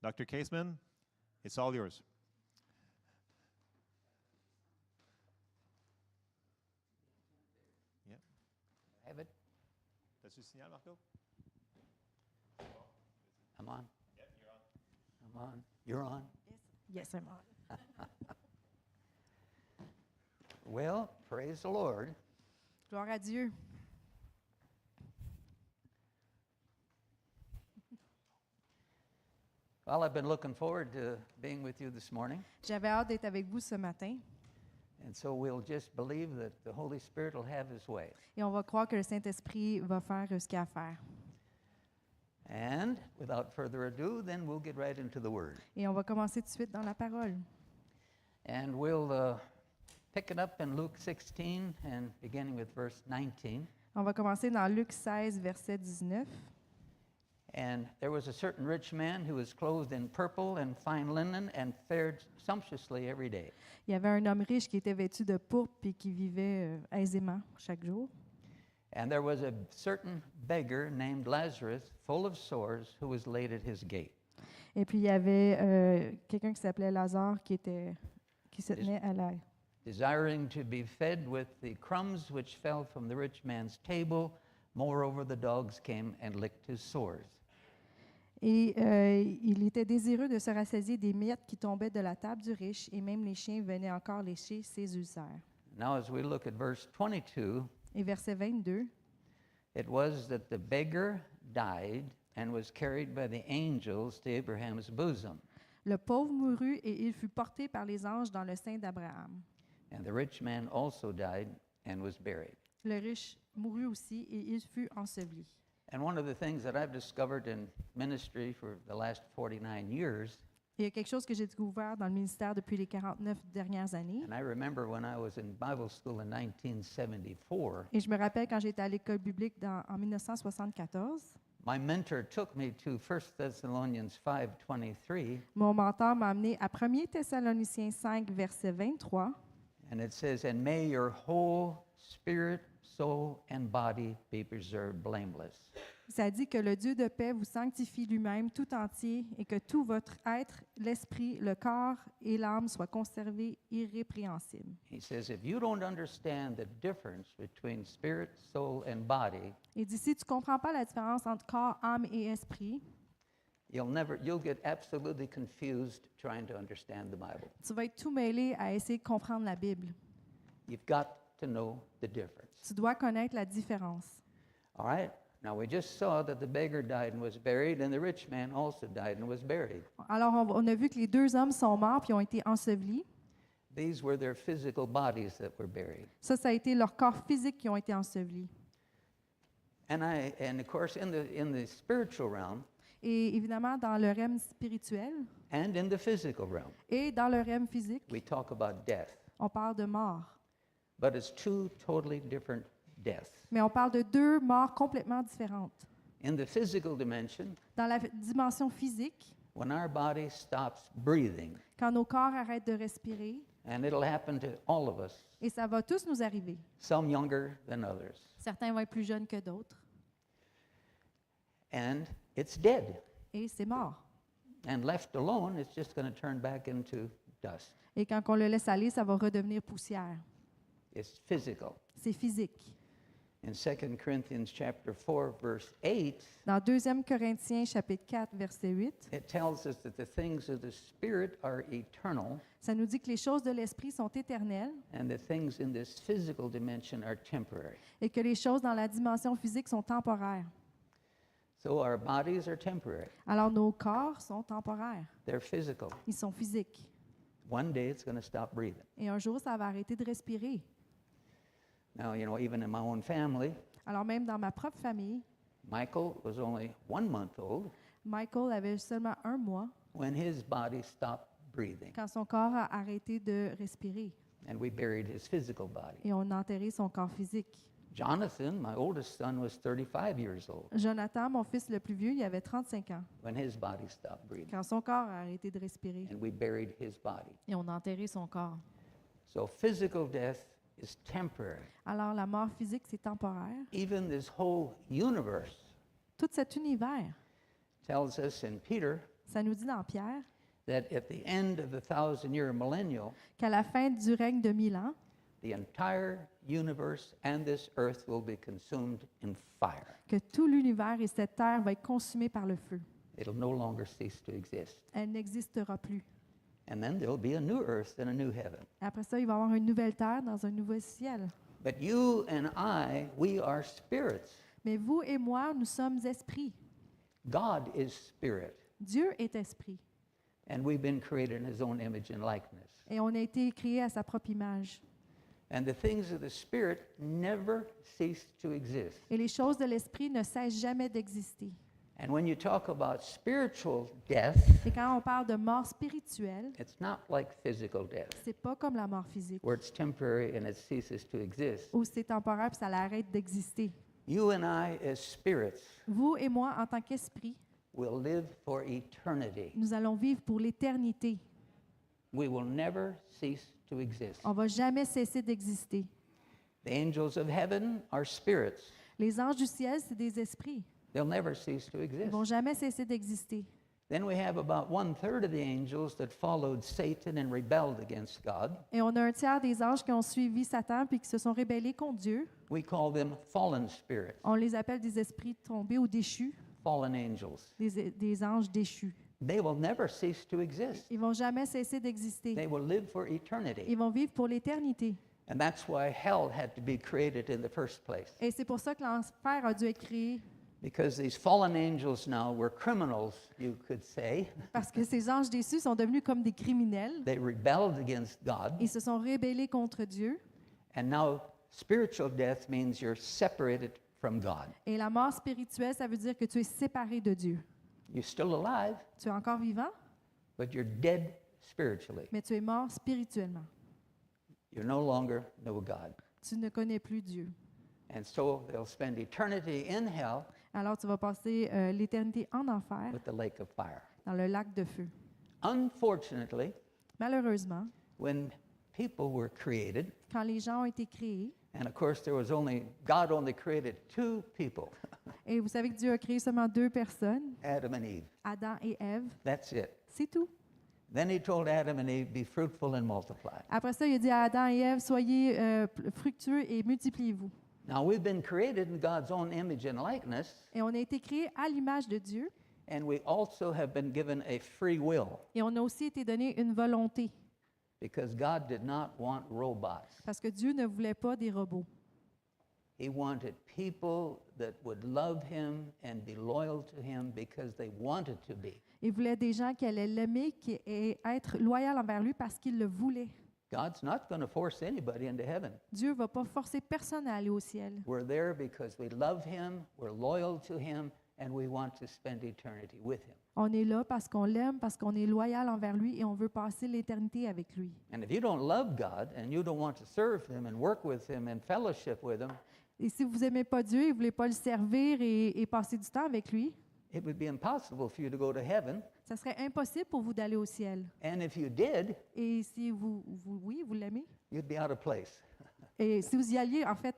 Dr. Caseman, it's all yours. Yeah. Have it? T'as-tu le signal, Marco? I'm on. Yeah, you're on. I'm on. You're on. Yes, I'm on. Well, praise the Lord. Gloire à Dieu. Well, I've been looking forward to being with you this morning. J'avais hâte d'être avec vous ce matin And so we'll just believe that the Holy Spirit will have his way. et on va croire que le Saint-Esprit va faire ce qu'il a à faire. And without further ado, then we'll get right into the Word. Et on va commencer tout de suite dans la parole. And we'll pick it up in Luke 16 and beginning with verse 19. On va commencer dans Luc 16, verset 19. And there was a certain rich man who was clothed in purple and fine linen and fared sumptuously every day. Il y avait un homme riche qui était vêtu de pourpre et qui vivait aisément chaque jour. And there was a certain beggar named Lazarus, full of sores, who was laid at his gate. Et puis il y avait quelqu'un qui s'appelait Lazare qui se tenait à la Desiring to be fed with the crumbs which fell from the rich man's table. Moreover, the dogs came and licked his sores. Et il était désireux de se rassasier des miettes qui tombaient de la table du riche, et même les chiens venaient encore lécher ses ulcères. Now, as we look at verse 22, Et verset 22, it was that the beggar died and was carried by the angels to Abraham's bosom. le pauvre mourut et il fut porté par les anges dans le sein d'Abraham. And the rich man also died and was buried. Le riche mourut aussi et il fut enseveli. And one of the things that I've discovered in ministry for the last 49 years, Il y a quelque chose que j'ai découvert dans le ministère depuis les 49 dernières années. and I remember when I was in Bible school in 1974, Et je me rappelle quand j'étais à l'école biblique en 1974, my mentor took me to 1 Thessalonians 5:23, mon mentor m'a amené à 1 Thessaloniciens 5, verset 23. and it says, "And may your whole spirit, soul, and body be preserved blameless." Ça dit que le Dieu de paix vous sanctifie lui-même tout entier et que tout votre être, l'esprit, le corps et l'âme soient conservés irrépréhensibles. He says, if you don't understand the difference between spirit, soul, and body, Et d'ici, tu ne comprends pas la différence entre corps, âme et esprit, you'll get absolutely confused trying to understand the Bible. tu vas être tout mêlé à essayer de comprendre la Bible. You've got to know the difference. Tu dois connaître la différence. All right? Now, we just saw that the beggar died and was buried, and the rich man also died and was buried. Alors, on a vu que les deux hommes sont morts puis ont été ensevelis. These were their physical bodies that were buried. Ça a été leurs corps physiques qui ont été ensevelis. And of course, in the spiritual realm Et évidemment, dans le règne spirituel and in the physical realm, et dans le règne physique, we talk about death. on parle de mort. But it's two totally different deaths. Mais on parle de deux morts complètement différentes. In the physical dimension, Dans la dimension physique, when our body stops breathing, quand nos corps arrêtent de respirer, and it'll happen to all of us, et ça va tous nous arriver. some younger than others, Certains vont être plus jeunes que d'autres. and it's dead. Et c'est mort. And left alone, it's just going to turn back into dust. Et quand on le laisse aller, ça va redevenir poussière. It's physical. C'est physique. In 2 Corinthians chapter 4, verse 8, Dans 2 Corinthiens chapitre 4, verset 8, it tells us that the things of the Spirit are eternal, ça nous dit que les choses de l'esprit sont éternelles and the things in this physical dimension are temporary. et que les choses dans la dimension physique sont temporaires. So our bodies are temporary. Alors nos corps sont temporaires. They're physical. Ils sont physiques. One day it's going to stop breathing. Et un jour, ça va arrêter de respirer. Now, even in my own family, Alors même dans ma propre famille, Michael was only 1 month old Michael avait seulement 1 mois when his body stopped breathing, quand son corps a arrêté de respirer. and we buried his physical body. Et on a enterré son corps physique. Jonathan, my oldest son, was 35 years old Jonathan, mon fils le plus vieux, il avait 35 ans when his body stopped breathing, quand son corps a arrêté de respirer. and we buried his body. Et on a enterré son corps. So physical death is temporary. Alors la mort physique, c'est temporaire. Even this whole universe Tout cet univers, tells us in Peter Ça nous dit dans Pierre that at the end of the 1,000-year millennial, qu'à la fin du règne de 1000 ans, the entire universe and this earth will be consumed in fire. que tout l'univers et cette terre va être consumé par le feu. It'll no longer cease to exist. Elle n'existera plus. And then there'll be a new earth and a new heaven. Après ça, il va y avoir une nouvelle terre dans un nouveau ciel. But you and I, we are spirits. Mais vous et moi, nous sommes esprits. God is spirit. Dieu est esprit. And we've been created in his own image and likeness. Et on a été créés à sa propre image. And the things of the spirit never cease to exist. Et les choses de l'esprit ne cessent jamais d'exister. And when you talk about spiritual death, Et quand on parle de mort spirituelle, it's not like physical death, c'est pas comme la mort physique, where it's temporary and it ceases to exist. où c'est temporaire puis ça arrête d'exister. You and I, as spirits, Vous et moi, en tant qu'esprit, will live for eternity. nous allons vivre pour l'éternité. We will never cease to exist. On va jamais cesser d'exister. The angels of heaven are spirits. Les anges du ciel, c'est des esprits. They'll never cease to Ils exist. vont jamais cesser d'exister. Then we have about 1/3 of the angels that followed Satan and rebelled against God. Et on a un tiers des anges qui ont suivi Satan puis qui se sont rébellés contre Dieu. We call them fallen spirits, On les appelle des esprits tombés ou déchus, fallen angels. des anges déchus. They will never cease to exist. Ils vont jamais cesser d'exister. They will live for eternity. Ils vont vivre pour l'éternité. And that's why hell had to be created in the first place. Et c'est pour ça que l'enfer a dû être créé. Because these fallen angels now were criminals, you could say. Parce que ces anges déçus sont devenus comme des criminels. They rebelled against God. Ils se sont rébellés contre Dieu. And now spiritual death means you're separated from God. Et la mort spirituelle, ça veut dire que tu es séparé de Dieu. You're still alive, Tu es encore vivant, but you're dead spiritually. mais tu es mort spirituellement. You no longer know God. Tu ne connais plus Dieu. And so they'll spend eternity in hell Alors tu vas passer l'éternité en enfer, with the lake of fire. dans le lac de feu. Unfortunately, Malheureusement, when people were created, quand les gens ont été créés, and of course God only created two people, et vous savez que Dieu a créé seulement 2 personnes, Adam and Eve. Adam et Ève, That's it. c'est tout. Then he told Adam and Eve, be fruitful and multiply. Après ça, il a dit à Adam et Ève, soyez fructueux et multipliez-vous. Now we've been created in God's own image and likeness, Et on a été créés à l'image de Dieu, and we also have been given a free will et on a aussi été donné une volonté, because God did not want robots. parce que Dieu ne voulait pas des robots. He wanted people that would love him and be loyal to him because they wanted to be. Il voulait des gens qui allaient l'aimer et être loyaux envers lui parce qu'ils le voulaient. God's not going to force anybody into heaven. Dieu ne va pas forcer personne à aller au ciel. We're there because we love him, we're loyal to him, and we want to spend eternity with him. On est là parce qu'on l'aime, parce qu'on est loyal envers lui et on veut passer l'éternité avec lui. And if you don't love God and you don't want to serve him and work with him and fellowship with him, Et si vous n'aimez pas Dieu et vous ne voulez pas le servir et passer du temps avec lui, it would be impossible for you to go to heaven. ça serait impossible pour vous d'aller au ciel. And if you did, Et si vous l'aimez, you'd be out of place. et si vous y alliez en fait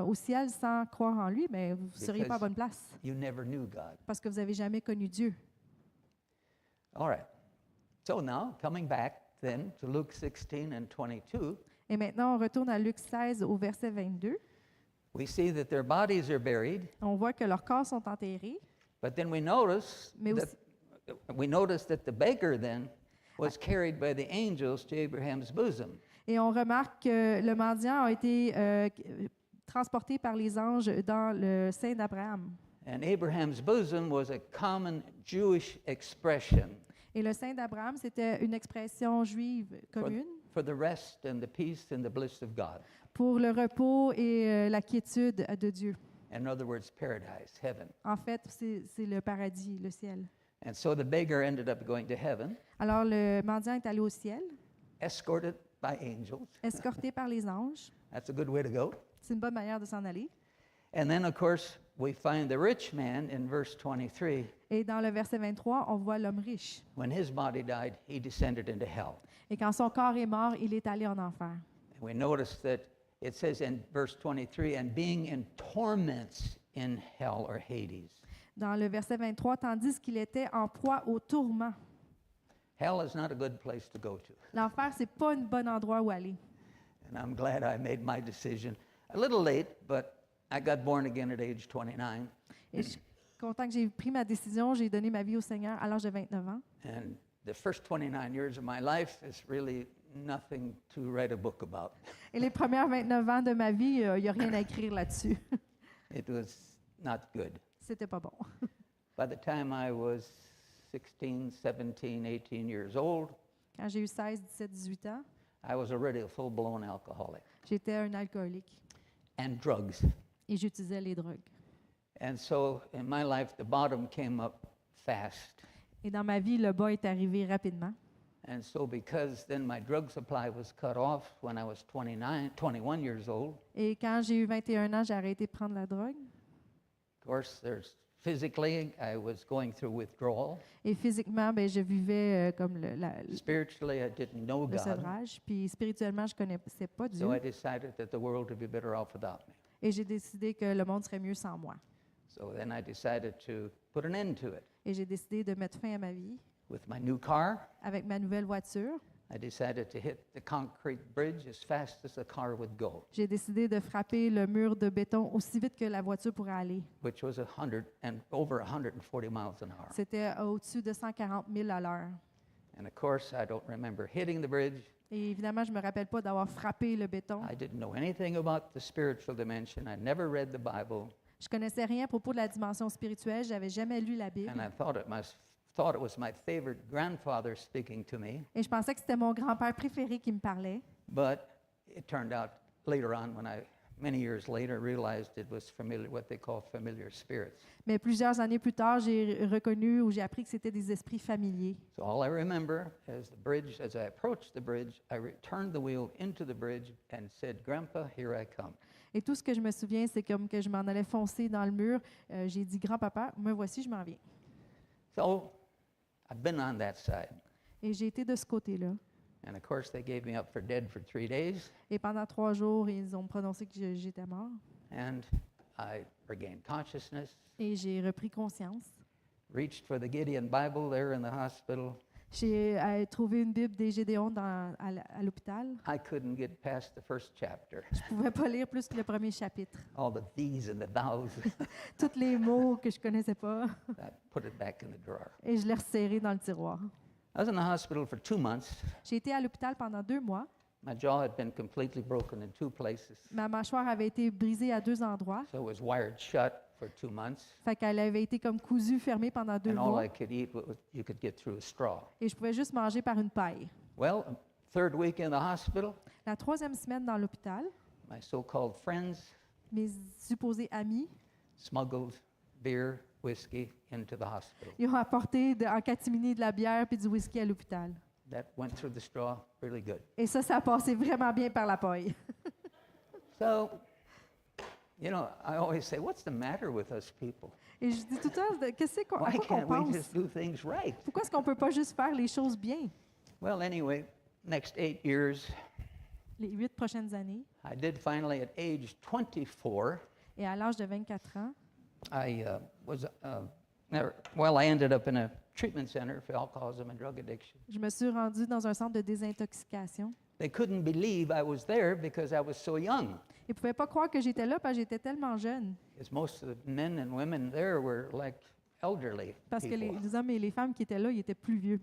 au ciel sans croire en lui, mais vous ne seriez pas à bonne place You never knew God. parce que vous n'avez jamais connu Dieu. All right. So now, coming back then to Luke 16 and 22, Et maintenant, on retourne à Luc 16 au verset 22. we see that their bodies are buried, On voit que leurs corps sont enterrés, but then we notice mais that the beggar then was carried by the angels to Abraham's bosom. et on remarque que le mendiant a été transporté par les anges dans le sein d'Abraham. And Abraham's bosom was a common Jewish expression Et le sein d'Abraham, c'était une expression juive commune for the rest and the peace and the bliss of God. pour le repos et la quiétude de Dieu. In other words, paradise, heaven. En fait, c'est le paradis, le ciel. And so the beggar ended up going to heaven, Alors, le mendiant est allé au ciel, escorted by angels. escorté par les anges. That's a good way to go. C'est une bonne manière de s'en aller. And then, of course, we find the rich man in verse 23. Et dans le verset 23, on voit l'homme riche. When his body died, he descended into hell. Et quand son corps est mort, il est allé en enfer. And we notice that it says in verse 23, and being in torments in hell or Hades. Dans le verset 23, tandis qu'il était en proie au tourment. Hell is not a good place to go to. L'enfer, c'est pas un bon endroit où aller. And I'm glad I made my decision a little late, but I got born again at age 29. Et je suis content que j'ai pris ma décision. J'ai donné ma vie au Seigneur à l'âge de 29 ans. And the first 29 years of my life is really nothing to write a book about. Et les premières 29 ans de ma vie, il n'y a rien à écrire là-dessus. It was not good. C'était pas bon. By the time I was 16, 17, 18 years old, Quand j'ai eu 16, 17, 18 ans, I was already a full-blown alcoholic j'étais un alcoolique and drugs. et j'utilisais les drogues. And so in my life, the bottom came up fast. Et dans ma vie, le bas est arrivé rapidement. And so because then my drug supply was cut off when I was 21 years old, Et quand j'ai eu 21 ans, j'ai arrêté de prendre la drogue. of course, physically, I was going through withdrawal. Et physiquement, ben, je vivais comme Spiritually, I didn't know le God. sevrage. Puis spirituellement, je ne connaissais pas Dieu. So I decided that the world would be better off without me. Et j'ai décidé que le monde serait mieux sans moi. So then I decided to put an end to it. Et j'ai décidé de mettre fin à ma vie. With my new car, Avec ma nouvelle voiture, I decided to hit the concrete bridge as fast as the car would go, j'ai décidé de frapper le mur de béton aussi vite que la voiture pourrait aller. which was over 140 miles an hour. C'était au-dessus de 140 000 à l'heure. And of course, I don't remember hitting the bridge. Et évidemment, je ne me rappelle pas d'avoir frappé le béton. I didn't know anything about the spiritual dimension. I never read the Bible, Je connaissais rien à propos de la dimension spirituelle. Je n'avais jamais lu la Bible. and I thought it was my favorite grandfather speaking to me. Et je pensais que c'était mon grand-père préféré qui me parlait. But it turned out later on, many years later, realized it was what they call familiar spirits. Mais plusieurs années plus tard, j'ai reconnu ou j'ai appris que c'était des esprits familiers. So all I remember as I approached the bridge, I turned the wheel into the bridge and said, "Grandpa, here I come." Et tout ce que je me souviens, c'est comme que je m'en allais foncer dans le mur. J'ai dit, grand-papa, me voici, je m'en viens. So I've been on that side. Et j'ai été de ce côté-là. And of course, they gave me up for dead for 3 days, Et pendant 3 jours, ils ont prononcé que j'étais mort. and I regained consciousness, Et j'ai repris conscience. reached for the Gideon Bible there in the hospital. J'ai trouvé une Bible des Gédéons à l'hôpital. I couldn't get past the first chapter. Je ne pouvais pas lire plus que le premier chapitre. All the these and the thous, Tous les mots que je ne connaissais pas. I put it back in the drawer. Et je l'ai resserré dans le tiroir. I was in the hospital for 2 months. J'ai été à l'hôpital pendant 2 mois. My jaw had been completely broken in 2 places, Ma mâchoire avait été brisée à 2 endroits. so it was wired shut for 2 months. Fait qu'elle avait été comme cousue, fermée pendant 2 And all mois. I could eat you could get through a straw. Et je pouvais juste manger par une paille. Well, third week in the hospital, La 3e semaine dans l'hôpital, my so-called friends mes supposés amis, smuggled beer, whiskey into the hospital. ils ont apporté en catimini de la bière puis du whisky à l'hôpital. That went through the straw really good. Et ça a passé vraiment bien par la paille. So, you know, I always say, what's the matter with us people? Et je dis tout le temps, qu'est-ce qu'on à Why quoi qu'on can't we pense? just do things right? Pourquoi est-ce qu'on ne peut pas juste faire les choses bien? Well, anyway, next 8 years, Les 8 prochaines années. I did finally at age 24, Et à l'âge de 24 ans, I ended up in a treatment center for alcoholism and drug addiction. je me suis rendue dans un centre de désintoxication. They couldn't believe I was there because I was so young. Ils ne pouvaient pas croire que j'étais là parce que j'étais tellement jeune. Because most of the men and women there were like elderly Parce que people. les hommes et les femmes qui étaient là, ils étaient plus vieux.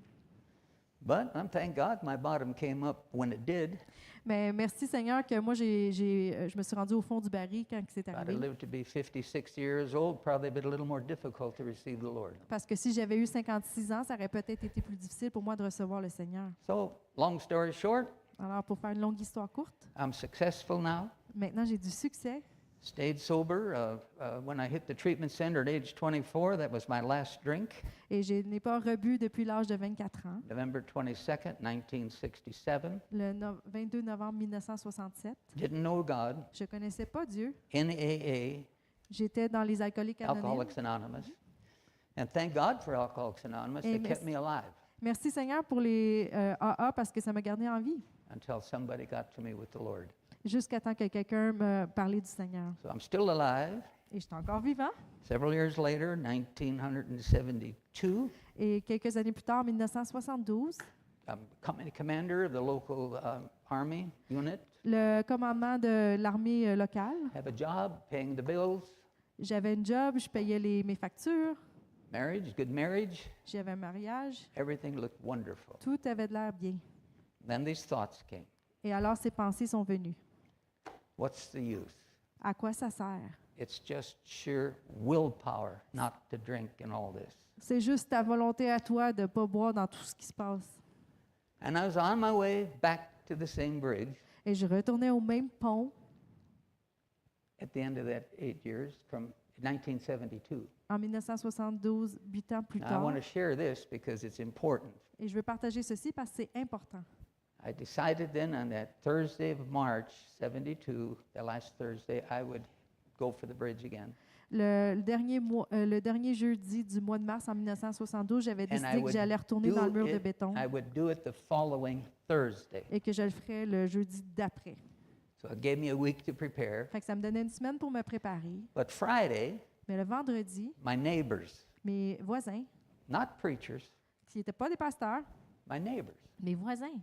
But thank God my bottom came up when it did. Mais merci Seigneur que moi, je me suis rendue au fond du baril quand c'est If I'd have arrivé. lived to be 56 years old, probably been a little more difficult to receive the Lord. Parce que si j'avais eu 56 ans, ça aurait peut-être été plus difficile pour moi de recevoir le Seigneur. So, long story short, Alors, pour faire une longue histoire courte, I'm successful now. maintenant j'ai du succès. Stayed sober. When I hit the treatment center at age 24, that was my last drink. Et je n'ai pas rebu depuis l'âge de 24 ans. November 22nd, 1967. Le 22 novembre 1967. Didn't know God. Je ne connaissais pas Dieu. In AA, J'étais dans les alcooliques anonymes. Alcoholics Anonymous. And thank God for Alcoholics Anonymous. They Amen. kept me alive Merci Seigneur pour les AA parce que ça m'a gardé en vie. until somebody got to me with the Lord. Jusqu'à temps que quelqu'un me parlait du Seigneur. So I'm still alive. Et j'étais encore vivant. Several years later, 1972, Et quelques années plus tard, en 1972, I'm commander of the local army unit, le commandement de l'armée locale, have a job, paying the bills, j'avais un job, je payais mes factures, marriage, good marriage, j'avais un mariage, everything looked wonderful. tout avait de l'air bien. Then these thoughts came. Et alors ces pensées sont venues. What's the use? À quoi ça sert? It's just sheer willpower not to drink and all this. C'est juste ta volonté à toi de ne pas boire dans tout ce qui se passe. And I was on my way back to the same bridge Et je retournais au même pont at the end of that 8 years from 1972. en 1972, 8 ans plus Now, I tard. want to share this because it's important. Et je veux partager ceci parce que c'est important. I decided then on that Thursday of March 72, the last Thursday, I would go for the bridge again. Le dernier jeudi du mois de mars en 1972, j'avais And I décidé que would j'allais retourner dans le do mur de it- béton I would do it the following Thursday. et que je le ferais le jeudi d'après. So it gave me a week to prepare. Fait que ça me donnait une semaine pour me préparer. But Friday, Mais le vendredi, my neighbors, mes voisins, not preachers, qui n'étaient pas des pasteurs, my neighbors, mes voisins,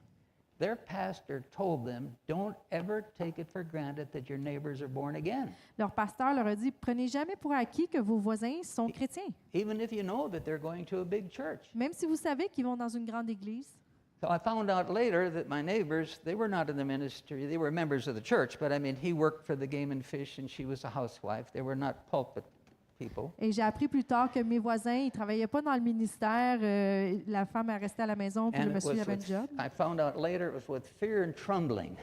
their pastor told them, don't ever take it for granted that your neighbors are born again. leur pasteur leur a dit, prenez jamais pour acquis que vos voisins sont chrétiens, Even if you know that they're going to a big church. même si vous savez qu'ils vont dans une grande église. So I found out later that my neighbors, they were not in the ministry. They were members of the church, but I mean, he worked for the Game and Fish and she was a housewife. They were not pulpit people. Et j'ai appris plus tard que mes voisins, ils ne travaillaient pas dans le ministère. La femme, elle restait à la maison, puis And le it monsieur, il was avait un with, job. I found out later it was with fear and trembling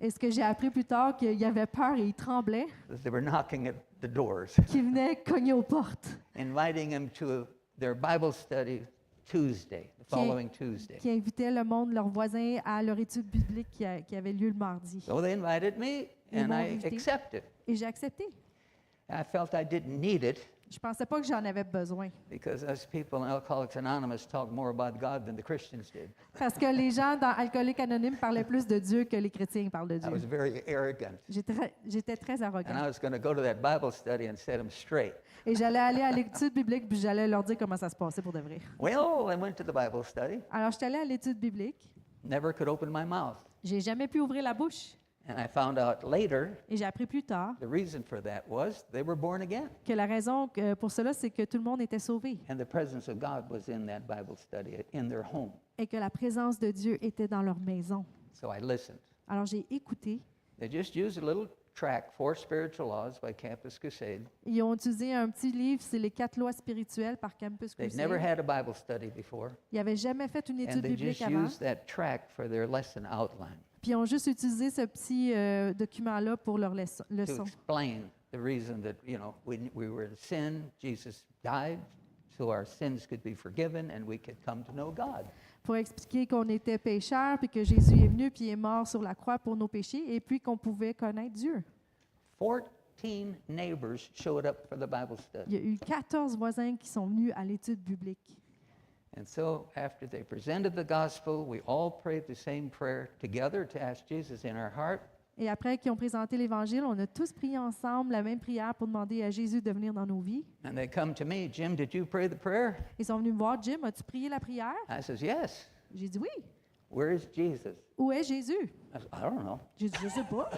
Et ce que j'ai appris plus tard, qu'il y avait peur et il tremblait, that they were knocking at the doors, qu'ils venaient cogner aux portes, inviting him to their Bible study Tuesday, the following Tuesday. qui invitaient le monde, leurs voisins, à leur étude biblique qui avait lieu le mardi. So they invited me, Ils and m'ont I invité. accepted. Et j'ai accepté. I felt I didn't need it Je pensais pas que j'en avais besoin. because us people in Alcoholics Anonymous talk more about God than the Christians did. Parce que les gens dans Alcooliques Anonymes parlaient plus de Dieu que les chrétiens parlent de I was Dieu. very arrogant. J'étais très And arrogant. I was going to go to that Bible study and set them straight. Et j'allais aller à l'étude biblique, puis j'allais leur dire comment ça se passait pour de vrai. Well, I went to the Bible study, Alors, je suis allée à l'étude biblique. never could open my mouth. J'ai jamais pu ouvrir la bouche. And I found out later Et j'ai appris plus tard the reason for that was they were born again. que la raison pour cela, c'est que tout le monde était sauvé And the presence of God was in that Bible study, in their home. et que la présence de Dieu était dans leur maison. So I listened. Alors, j'ai écouté. They just used a little tract, 4 Spiritual Laws by Campus Crusade. Ils ont utilisé un petit livre, c'est les 4 lois spirituelles par Campus They'd never Crusade. had a Bible study before. Ils n'avaient jamais fait une And étude they biblique just avant. used that tract for their lesson outline Puis ils ont juste utilisé ce petit document-là pour leur to leçon. explain the reason that, we were in sin, Jesus died, so our sins could be forgiven and we could come to know God. Pour expliquer qu'on était pécheurs, puis que Jésus est venu, puis est mort sur la croix pour nos péchés, et puis qu'on pouvait connaître Dieu. 14 neighbors showed up for the Bible study. Il y a eu 14 voisins qui sont venus à l'étude biblique. And so after they presented the gospel, we all prayed the same prayer together to ask Jesus in our heart. Et après qu'ils ont présenté l'Évangile, on a tous prié ensemble la même prière pour demander à Jésus de venir dans nos vies. And they come to me, Jim, did you pray the prayer? Ils sont venus me voir, Jim, as-tu prié la prière? I says, yes. J'ai dit oui. Where is Jesus? Où est Jésus? I said, I don't know. J'ai dit, je sais pas.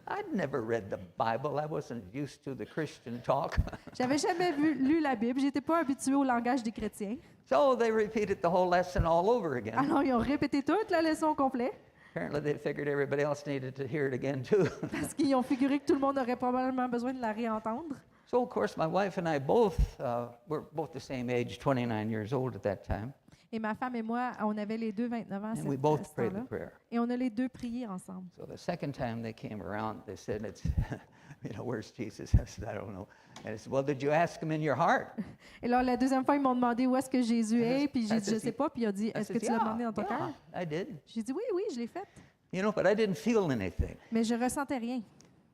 I'd never read the Bible. I wasn't used to the Christian talk. J'avais jamais lu la Bible, j'étais pas habituée au langage des chrétiens. So they repeated the whole lesson all over again. Alors, ils ont répété toute la leçon au complet Apparently they figured everybody else needed to hear it again too. parce qu'ils ont figuré que tout le monde aurait probablement besoin de la réentendre. So of course my wife and I both were both the same age, 29 years old at that time, Et ma femme et moi, on avait les deux 29 ans à and we à both ce prayed temps-là. the prayer. Et on a les deux prié ensemble. So the second time they came around, they said, "It's, where's Jesus?" I said, "I don't know." And I said, "Well, did you ask him in your heart?" Et là, la deuxième fois, ils m'ont demandé où est-ce que Jésus est. Puis j'ai I dit, je said, sais pas. Puis il a dit, I est-ce que said, tu l'as demandé dans ton cœur? I did. J'ai dit, oui, oui, je l'ai fait. But I didn't feel anything. Mais je ressentais rien.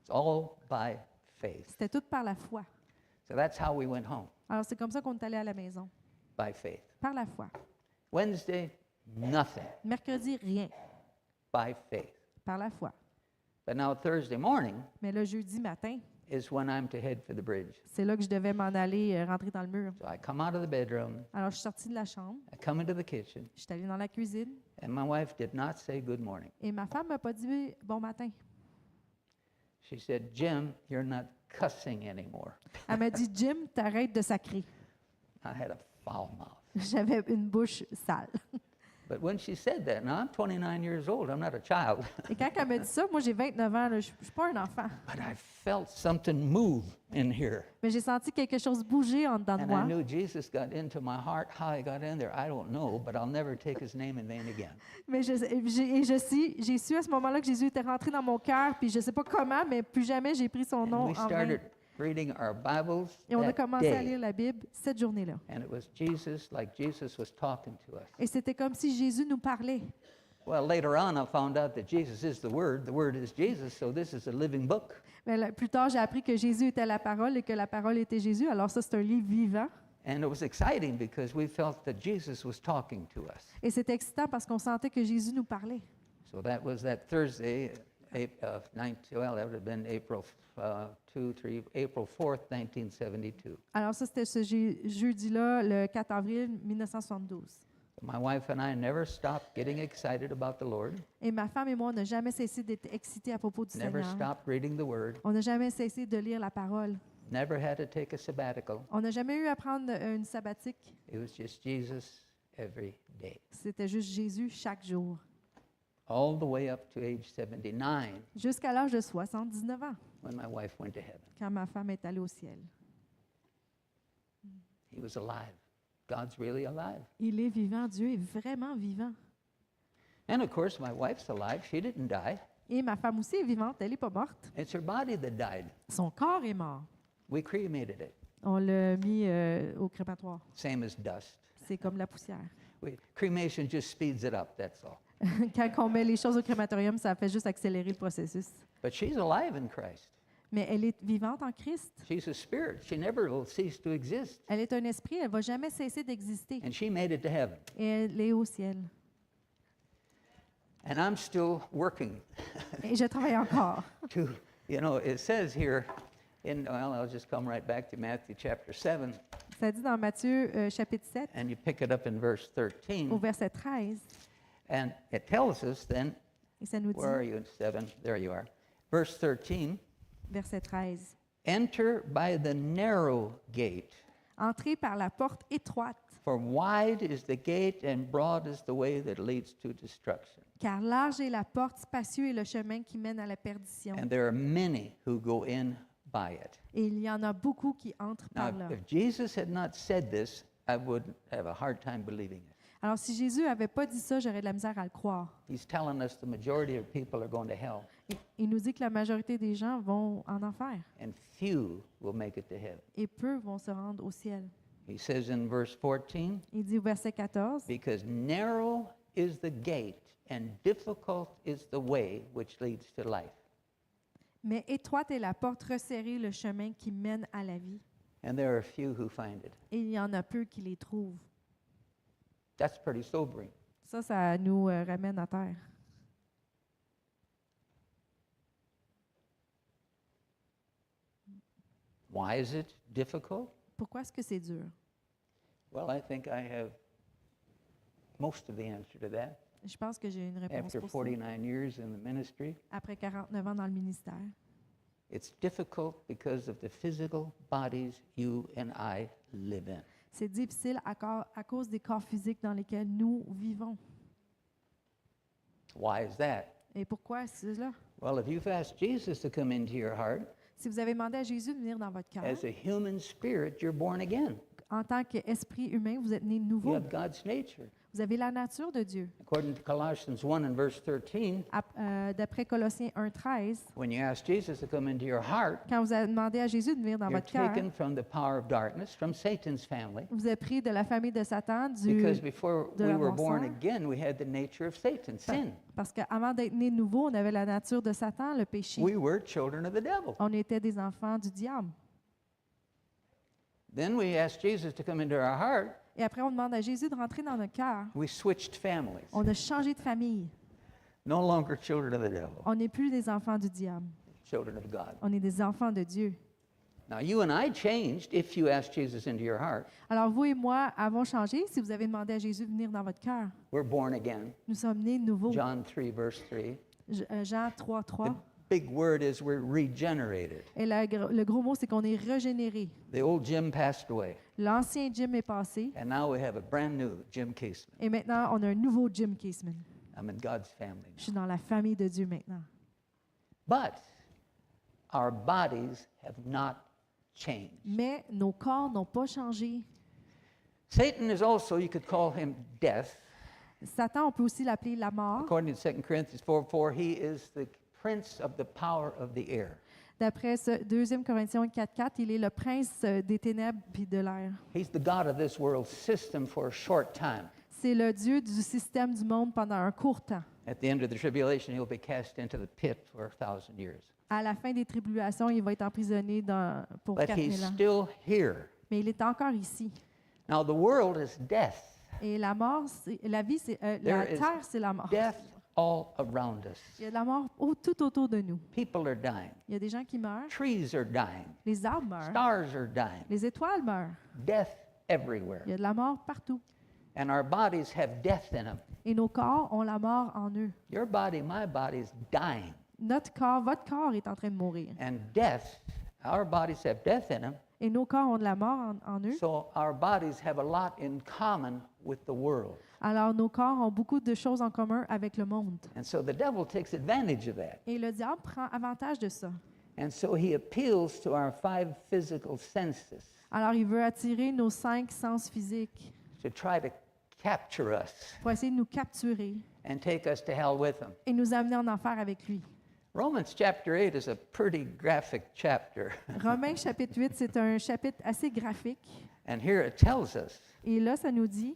It's all by faith. C'était tout par la foi. So that's how we went home, Alors, c'est comme ça qu'on est allé à la maison. by faith. Par la foi. Wednesday, nothing, Mercredi, rien. by faith. Par la foi. But now Thursday morning, Mais le jeudi matin, is when I'm to head for the bridge. C'est là que je devais m'en aller rentrer dans le mur. So I come out of the bedroom, Alors, je suis sortie de la chambre, I come into the kitchen, je suis allée dans la cuisine and my wife did not say good morning. et ma femme m'a pas dit bon matin. She said, Jim, you're not cussing anymore. Elle m'a dit Jim, t'arrêtes de sacrer. I had a foul mouth. J'avais une bouche sale. But when she said that, now I'm 29 years old, I'm not a child, Et quand elle m'a dit ça, moi j'ai 29 ans, là, je ne suis pas un enfant. but I felt something move in here. Mais j'ai senti quelque chose bouger en dedans de And I moi. knew Jesus got into my heart. How he got in there, I don't know, but I'll never take his name in vain again. Mais j'ai su à ce moment-là que Jésus était rentré dans mon cœur, puis je ne sais pas comment, mais plus jamais j'ai pris son And nom we en vain. started reading our Bibles Et on a that commencé à day. lire la Bible cette journée-là. And it was Jesus, like Jesus was talking to us. Et c'était comme si Jésus nous parlait. Well, later on, I found out that Jesus is the Word. The Word is Jesus, so this is a living book. Mais là, plus tard, j'ai appris que Jésus était la parole et que la parole était Jésus. Alors ça, c'est un livre vivant. And it was exciting because we felt that Jesus was talking to us. Et c'était excitant parce qu'on sentait que Jésus nous parlait. So that was that Thursday, well, that would have been April 4th, 1972. Alors ça, c'était ce jeudi-là, le 4 avril 1972. My wife and I never stopped getting excited about the Lord, Et ma femme et moi, on n'a jamais cessé d'être excités à propos du never Seigneur. stopped reading the Word, On n'a jamais cessé de lire la parole. never had to take a sabbatical. On n'a jamais eu à prendre une sabbatique. It was just Jesus every day, C'était juste Jésus chaque jour. all the way up to age 79 Jusqu'à l'âge de 79 ans, when my wife went to heaven. quand ma femme est allée au ciel. He was alive. God's really alive. Il est vivant. Dieu est vraiment vivant. And of course, my wife's alive. She didn't die. Et ma femme aussi est vivante. Elle n'est pas morte. It's her body that died. Son corps est mort. We cremated it, On l'a mis au crématoire. same as dust. C'est comme la poussière. Cremation just speeds it up, that's all. Quand on met les choses au crématorium, ça fait juste accélérer le processus. But she's alive in Christ. Mais elle est vivante en Christ. She's a spirit. She never will cease to exist. Elle est un esprit. Elle ne va jamais cesser d'exister. And she made it to heaven. Et elle est au ciel. And I'm still working Et je travaille encore. to, it says here, well, I'll just come right back to Matthew chapter 7, Ça dit dans Matthieu chapitre 7, and you pick it up in verse au 13. verset 13, And it tells us then, et ça nous dit, where are you in 7? There you are. Verse 13, verset 13, enter by the narrow gate. entrez par la porte étroite, For wide is the gate and broad is the way that leads to destruction. car large est la porte, spacieux est le chemin qui mène à la perdition. And there are many who go in by it. Et il y en a beaucoup qui entrent Now, par là. if Jesus had not said this, I would have a hard time believing it. Alors, si Jésus n'avait pas dit ça, j'aurais de la misère à le croire. He's telling us the majority of people are going to hell, Il nous dit que la majorité des gens vont en enfer and few will make it to heaven. et peu vont se rendre au ciel. He says in verse 14, Il dit au verset 14, because narrow is the gate and difficult is the way which leads to life. mais étroite est la porte, resserrée le chemin qui mène à la vie. And there are few who find it. Et il y en a peu qui les trouvent. That's pretty sobering. Ça nous ramène à terre. Why is it difficult? Pourquoi est-ce que c'est dur? Well, I think I have most of the answer to that. Je pense que j'ai une réponse After pour ça. 49 years in the ministry, Après 49 ans dans le ministère, it's difficult because of the physical bodies you and I live in. c'est difficile à cause des corps physiques dans lesquels nous vivons. Why is that? Et pourquoi c'est cela? Well, if you've asked Jesus to come into your heart, Si vous avez demandé à Jésus de venir dans votre cœur, as a human spirit, you're born again. en tant qu'esprit humain, vous êtes né de You nouveau. have God's nature. Vous avez la nature de Dieu. According to Colossians 1 and verse 13, D'après Colossiens 1,13, when you ask Jesus to come into your heart, quand vous avez demandé à Jésus de venir dans you're votre cœur, taken from the power of darkness, from Satan's family. vous êtes pris de la famille de Satan, Because before de we la were born noirceur. again, we had the nature of Satan, sin. Parce qu'avant d'être né de nouveau, on avait la nature de Satan, le péché. We were children of the devil. On était des enfants du diable. Then we asked Jesus to come into our heart. Et après, on demande à Jésus de rentrer dans notre cœur. We switched families. On a changé de famille. No longer children of the devil, On n'est plus des enfants du diable. children of God. On est des enfants de Dieu. Now, you and I changed if you asked Jesus into your heart. Alors, vous et moi avons changé si vous avez demandé à Jésus de venir dans votre cœur. We're born again. Nous sommes nés de nouveau. John 3, verse 3. Jean 3, 3. The big word is we're regenerated. Et le gros mot, c'est qu'on est régénéré. The old Jim passed away, L'ancien Jim est passé. and now we have a brand new Jim Caseman. Et maintenant, on a un nouveau Jim Caseman. I'm in God's family Je now. suis dans la famille de Dieu maintenant. But our bodies have not changed. Mais nos corps n'ont pas changé. Satan is also, you could call him death. Satan, on peut aussi l'appeler la mort. According to 2 Corinthians 4:4, he is the prince of the power of the air. D'après ce 2 Corinthiens 4.4, il est le prince des ténèbres puis de l'air. He's the God of this world system for a short time. C'est le Dieu du système du monde pendant un court temps. At the end of the tribulation, he'll be cast into the pit for 1,000 years. À la fin des tribulations, il va être emprisonné pour But 4000 he's ans. still here. Mais il est encore ici. Now, the world is death. Et la mort, la vie, la There is terre, c'est la mort. Death all around us. Il y a de la mort tout autour de nous. People are dying. Il y a des gens qui meurent. Trees are dying. Les arbres meurent. Stars are dying. Les étoiles meurent. Death everywhere. Il y a de la mort partout. And our bodies have death in them. Et nos corps ont la mort en eux. Your body, my body is dying. Notre corps, votre corps est en train de mourir. And death, our bodies have death in them. Et nos corps ont de la mort en eux. So our bodies have a lot in common with the world. Alors nos corps ont beaucoup de choses en commun avec le monde. And so the devil takes advantage of that. Et le diable prend avantage de ça. And so he appeals to our 5 physical senses Alors il veut attirer nos 5 sens physiques to try to capture us pour essayer de nous capturer and take us to hell with him. et nous amener en enfer avec lui. Romans chapter 8 is a pretty graphic chapter. Romains chapitre 8, c'est un chapitre assez graphique. And here it tells us Et là, ça nous dit,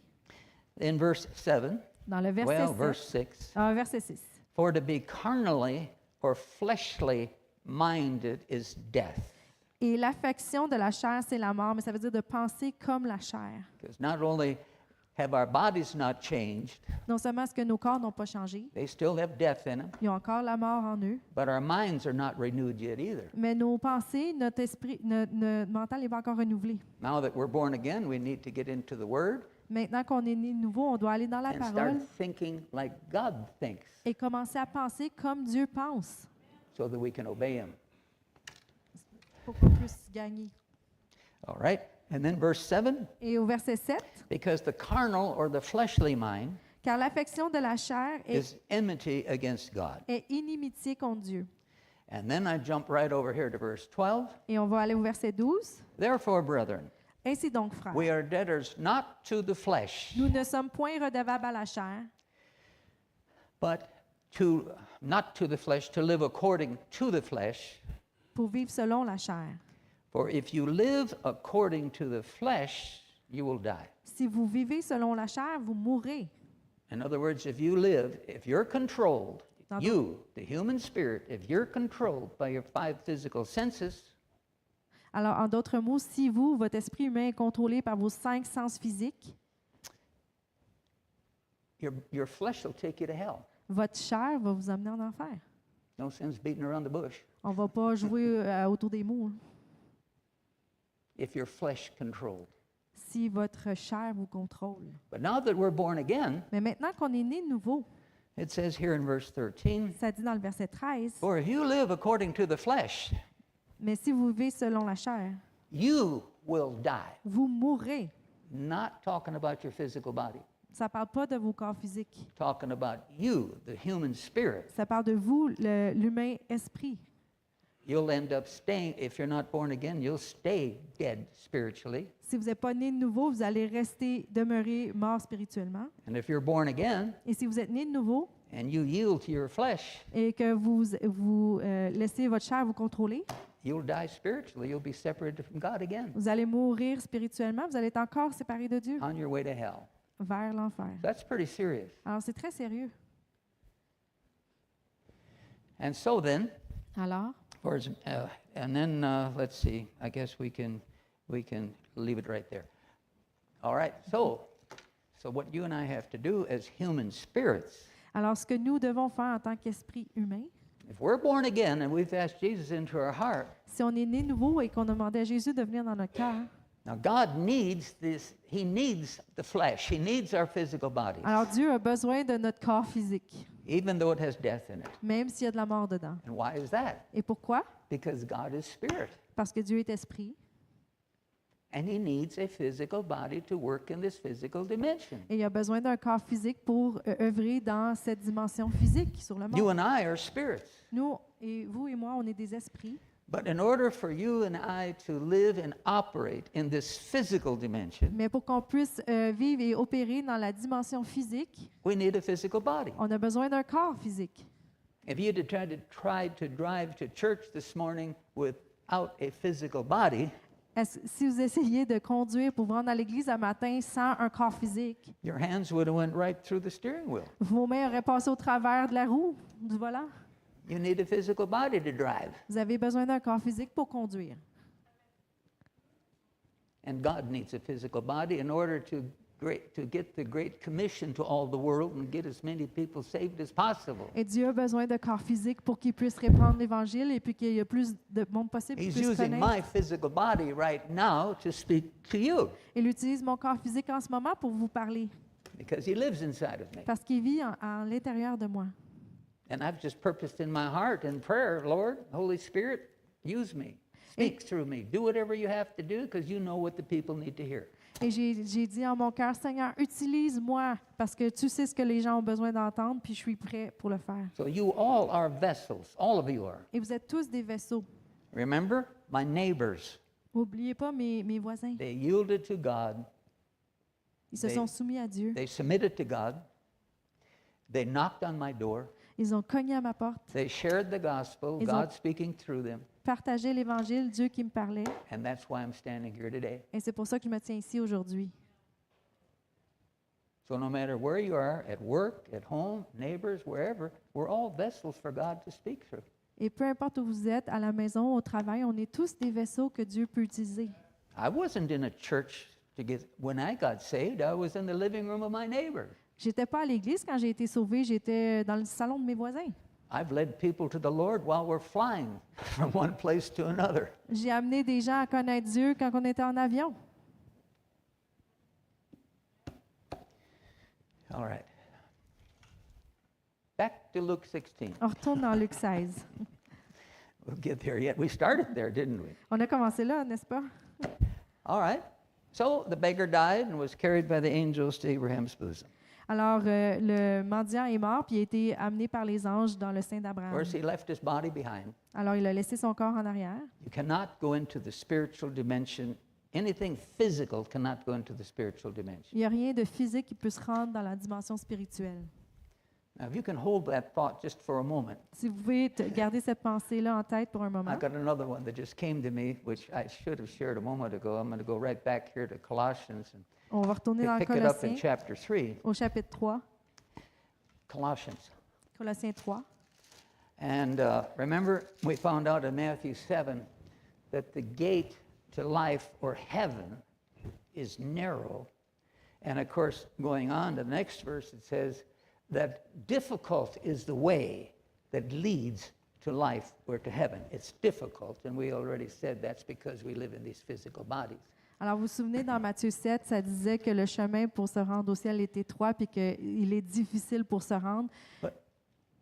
in verse 7, dans le verset well, 7, verse 6, verset 6, for to be carnally or fleshly minded is death. et l'affection de la chair, c'est la mort, mais ça veut dire de penser comme la chair. Because not only have our bodies not changed, Non seulement est-ce que nos corps n'ont pas changé, they still have death in them, ils ont encore la mort en eux, but our minds are not renewed yet either. mais nos pensées, notre esprit, notre mental n'est pas encore renouvelé. Now that we're born again, we need to get into the Word Maintenant qu'on est né de nouveau, on doit aller dans la and start parole thinking like God thinks et commencer à penser comme Dieu pense so that we can obey Him. pour qu'on puisse gagner. All right? And then verse 7, Et au verset 7, because the carnal or the fleshly mind car l'affection de la chair is enmity against God. est inimitié contre Dieu. And then I jump right over here to verse 12. Et on va aller au verset 12. Therefore, brethren, Ainsi donc, frères, we are debtors not to the flesh, nous ne sommes point redevables à la chair, but not to the flesh, to live according to the flesh. pour vivre selon la chair. For if you live according to the flesh, you will die. Si vous vivez selon la chair, vous mourrez. In other words, if you're controlled, you, the human spirit, if you're controlled by your 5 physical senses, Alors, en d'autres mots, si vous, votre esprit humain est contrôlé par vos 5 sens physiques, your flesh will take you to hell. votre chair va vous amener en enfer. No sense beating around the bush. On ne va pas jouer autour des mots. Hein. If your flesh controlled. Si votre chair vous contrôle. But now that we're born again, Mais maintenant qu'on est né de nouveau, it says here in verse 13, ça dit dans le verset 13, for if you live according to the flesh, mais si vous vivez selon la chair, you will die. vous mourrez. Not talking about your physical body, Ça ne parle pas de vos corps physiques. talking about you, the human spirit. Ça parle de vous, l'humain esprit. You'll end up staying, if you're not born again, you'll stay dead spiritually. Si vous n'êtes pas né de nouveau, vous allez demeurer mort spirituellement. And if you're born again Et si vous êtes né de nouveau and you yield to your flesh, et que vous laissez votre chair vous contrôler, you'll die spiritually. You'll be separated from God again vous allez mourir spirituellement, vous allez être encore séparé de Dieu on your way to hell. vers l'enfer. That's pretty serious. Alors c'est très sérieux. And so then, Alors, and then let's see. I guess we can leave it right there. All right. So what you and I have to do as human spirits ce que nous devons faire en tant qu'esprit humain, If we're born again and we've asked Jesus into our heart, Si on est né nouveau et qu'on a demandé à Jésus de venir dans notre cœur, now God needs this, He needs the flesh, He needs our physical bodies, alors Dieu a besoin de notre corps physique, even though it has death in it. même s'il y a de la mort dedans. And why is that? Et pourquoi? Because God is spirit. Parce que Dieu est esprit And He needs a physical body to work in this physical dimension. et il a besoin d'un corps physique pour œuvrer dans cette dimension physique sur le You monde. and I are spirits. Nous, et vous et moi, on est des esprits. But in order for you and I to live and operate in this physical dimension, Mais pour qu'on puisse vivre et opérer dans la dimension physique, we need a physical body. on a besoin d'un corps physique. If you had tried to drive to church this morning without a physical body, Si vous essayez de conduire pour vous rendre à l'église un matin sans un corps physique, your hands would have went right through the steering wheel. vos mains auraient passé au travers de la roue du volant. You need a physical body to drive. Vous avez besoin d'un corps physique pour conduire. And God needs a physical body in order to get the Great Commission to all the world and get as many people saved as possible. Et Dieu a besoin de corps physique pour qu'il puisse répandre l'Évangile et puis qu'il y ait plus de monde possible qui He's puisse using connaître. my physical body right now to speak to you Il utilise mon corps physique en ce moment pour vous parler because He lives inside of me. parce qu'il vit en l'intérieur de moi. And I've just purposed in my heart in prayer, Lord, Holy Spirit, use me. Speak through me. Do whatever you have to do because you know what the people need to hear. Et j'ai dit en mon cœur, Seigneur, utilise-moi parce que tu sais ce que les gens ont besoin d'entendre, puis je suis prêt pour le faire. So you all are vessels. All of you are. Et vous êtes tous des vaisseaux. Remember, my neighbors, N'oubliez pas mes voisins. they yielded to God. Ils se They- sont soumis à Dieu. They submitted to God. They knocked on my door. Ils ont cogné à ma porte, They shared the gospel, Ils ont- God speaking through them. partagé l'Évangile, Dieu qui me parlait. And that's why I'm standing here today. Et c'est pour ça que je me tiens ici aujourd'hui. So no matter where you are, at work, at home, neighbors, wherever, we're all vessels for God to speak through. Et peu importe où vous êtes, à la maison, au travail, on est tous des vaisseaux que Dieu peut utiliser. I wasn't in a church when I got saved, I was in the living room of my neighbor. J'étais pas à l'église quand j'ai été sauvée, j'étais dans le salon de mes voisins. I've led people to the Lord while we're flying from one place to another. J'ai amené des gens à connaître Dieu quand on était en avion. All right. Back to Luke 16. On retourne dans Luc 16. We'll get there yet. We started there, didn't we? On a commencé là, n'est-ce pas? All right. So the beggar died and was carried by the angels to Abraham's bosom. Alors, le mendiant est mort, puis il a été amené par les anges dans le sein Of d'Abraham. course, he left his body behind. Alors, il a laissé son corps en arrière. You cannot go into the spiritual dimension. Anything physical cannot go into the spiritual dimension. Il n'y a rien de physique qui peut se rendre dans la dimension spirituelle. Now, if you can hold that thought just for a moment, Si vous pouvez garder cette pensée-là en tête pour un moment. I got another one that just came to me, which I should have shared a moment ago. I'm going to go right back here to Colossians and On va retourner dans pick it up in Colossiens, chapter 3. au chapitre 3. Colossians. Colossiens 3. And remember, we found out in Matthew 7 that the gate to life or heaven is narrow. And of course, going on to the next verse, it says that difficult is the way that leads to life or to heaven. It's difficult, and we already said that's because we live in these physical bodies. Alors, vous vous souvenez, dans Matthieu 7, ça disait que le chemin pour se rendre au ciel est étroit puis qu'il est difficile pour se rendre.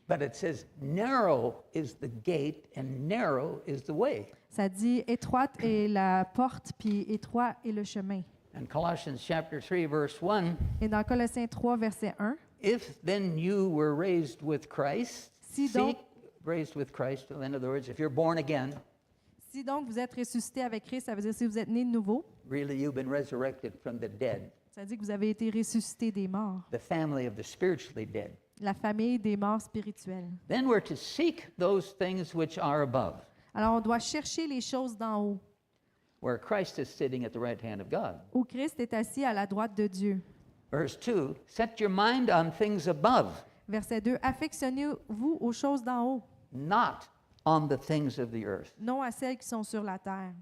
But it says narrow is the gate and narrow is the way. Ça dit étroite est la porte puis étroit est le chemin. And Colossians chapter 3, verse 1, Et dans Colossiens 3, verset 1, if then you were raised with Christ, Si donc- raised with Christ, in other words, if you're born again, si donc vous êtes ressuscité avec Christ, ça veut dire si vous êtes né de nouveau, really you've been resurrected from the dead, ça dit que vous avez été ressuscité des morts, the family of the spiritually dead. la famille des morts spirituels. Then we're to seek those things which are above, Alors, on doit chercher les choses d'en haut, where Christ is sitting at the right hand of God. où Christ est assis à la droite de Dieu. Verse 2, set your mind on things above, Verset 2, affectionnez-vous aux choses d'en haut, not on the things of the earth. non à celles qui sont sur la terre.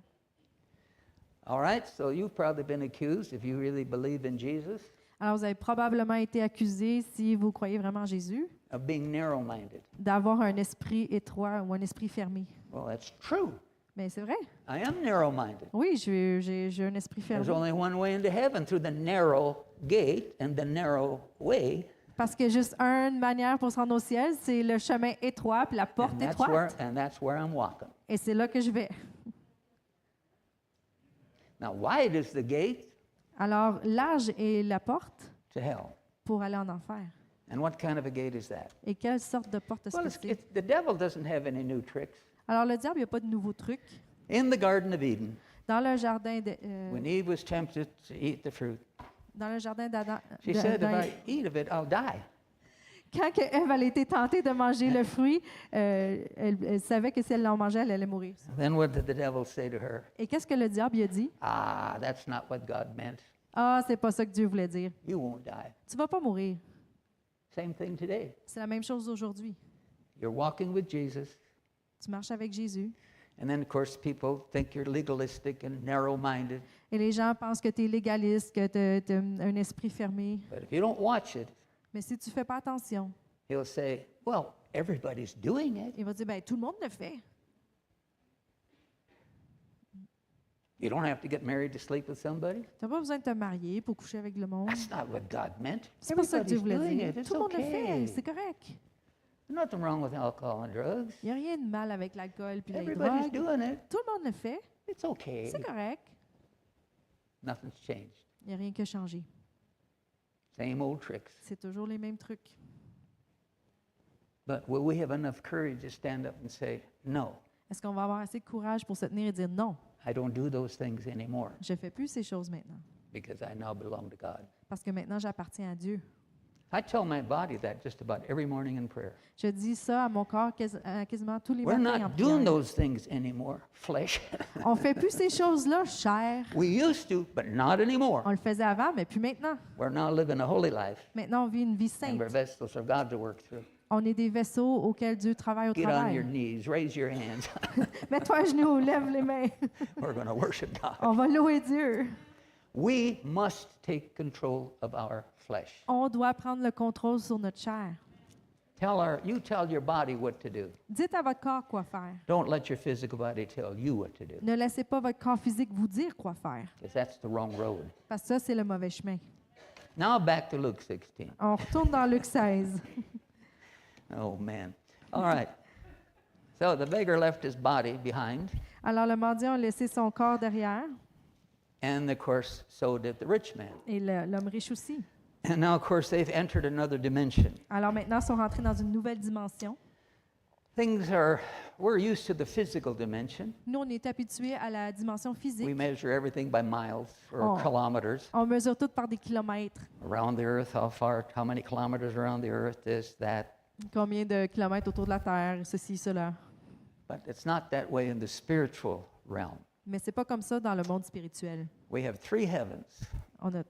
All right, so you've probably been accused, if you really believe in Jesus, Alors, vous avez probablement été accusé, si vous croyez vraiment en Jésus, of being narrow-minded. d'avoir un esprit étroit ou un esprit fermé. Well, that's true. Mais c'est vrai. I am narrow-minded. Oui, j'ai un esprit There's fermé. only one way into heaven, through the narrow gate and the narrow way. Parce que juste une manière pour se rendre au ciel, c'est le chemin étroit puis la porte étroite. And that's where I'm walking. Et c'est là que je vais. Now, wide is the gate Alors, large est la porte to hell. pour aller en enfer. And what kind of a gate is that? Et quelle sorte de porte est-ce Well, que c'est? the devil doesn't have any new tricks. Alors, le diable, il n'y a pas de nouveaux trucs. In the Garden of Eden, Dans le jardin when Eve was tempted to eat the fruit, dans le jardin d'Adam, she said, if I eat of it, I'll die. quand que Ève elle a été tentée de manger le fruit, elle savait que si elle en mangeait, elle allait mourir. Then what did the devil say to her? Et qu'est-ce que le diable lui a dit? Ah, that's not what God meant. Ah, c'est pas ça que Dieu voulait dire. You won't die. Tu vas pas mourir. Same thing today. C'est la même chose aujourd'hui. You're walking with Jesus, Tu marches avec Jésus and then, of course, people think you're legalistic and narrow-minded. et les gens pensent que tu es légaliste, que tu as un esprit fermé. But if you don't watch it, Mais si tu fais pas attention, he'll say, well, everybody's doing it. il va dire, ben tout le monde le fait. You don't have to get married to sleep with somebody. Tu n'as pas besoin de te marier pour coucher avec le monde. That's not what God meant. C'est pas ça que Dieu Everybody's voulait doing dire. it. It's Tout le monde le okay. fait, c'est correct. There's nothing wrong with alcohol and drugs. Il n'y a rien de mal avec l'alcool puis les Everybody's drogues. doing it. Tout le monde le fait, It's okay. c'est correct. Nothing's changed. Il n'y a rien qui a changé. Same old tricks. C'est toujours les mêmes trucs. But will we have enough courage to stand up and say, no, Est-ce qu'on va avoir assez de courage pour se tenir et dire non, I don't do those things anymore je ne fais plus ces choses maintenant because I now belong to God. parce que maintenant j'appartiens à Dieu. I tell my body that just about every morning in prayer. Je dis ça à mon corps quasiment tous les We're matins en not doing prière. those things anymore, flesh. On ne fait plus ces choses-là, chair. We used to, but not anymore. On le faisait avant, mais plus maintenant. We're now living a holy life, Maintenant, on vit une vie and sainte. we're vessels for God to work through. On est des vaisseaux auxquels Dieu travaille au Get on your travail. knees, raise your hands. Mets-toi à genoux, lève les mains. We're going to worship God. On va louer Dieu. We must take control of our flesh. On doit prendre le contrôle sur notre chair. You tell your body what to do. Dites à votre corps quoi faire. Don't let your physical body tell you what to do, Ne laissez pas votre corps physique vous dire quoi faire, because that's the wrong road. parce que ça, c'est le mauvais chemin. Now back to Luke 16. On retourne dans Luc 16. Oh, man. All right. So the beggar left his body behind, Alors, le mendiant a laissé son corps derrière, and of course, so did the rich man. et l'homme riche aussi. And now, of course, they've entered another dimension. Alors maintenant, ils sont rentrés dans une nouvelle dimension. We're used to the physical dimension. Nous, on est habitués à la dimension We physique. measure everything by miles or Oh. kilometers On mesure tout par des kilomètres. around the earth, how many kilometers around the earth, this, that. Combien de kilomètres autour de la Terre, ceci, cela. But it's not that way in the spiritual realm. Mais c'est pas comme ça dans le monde spirituel. We have three heavens. On a,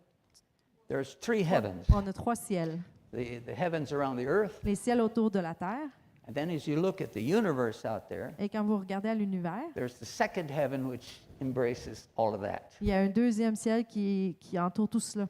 There's three heavens. on a trois ciels. The heavens around the earth, Les ciels autour de la Terre. and then as you look at the universe out there, Et quand vous regardez à l'univers, there's the second heaven which embraces all of that. il y a un deuxième ciel qui entoure tout cela.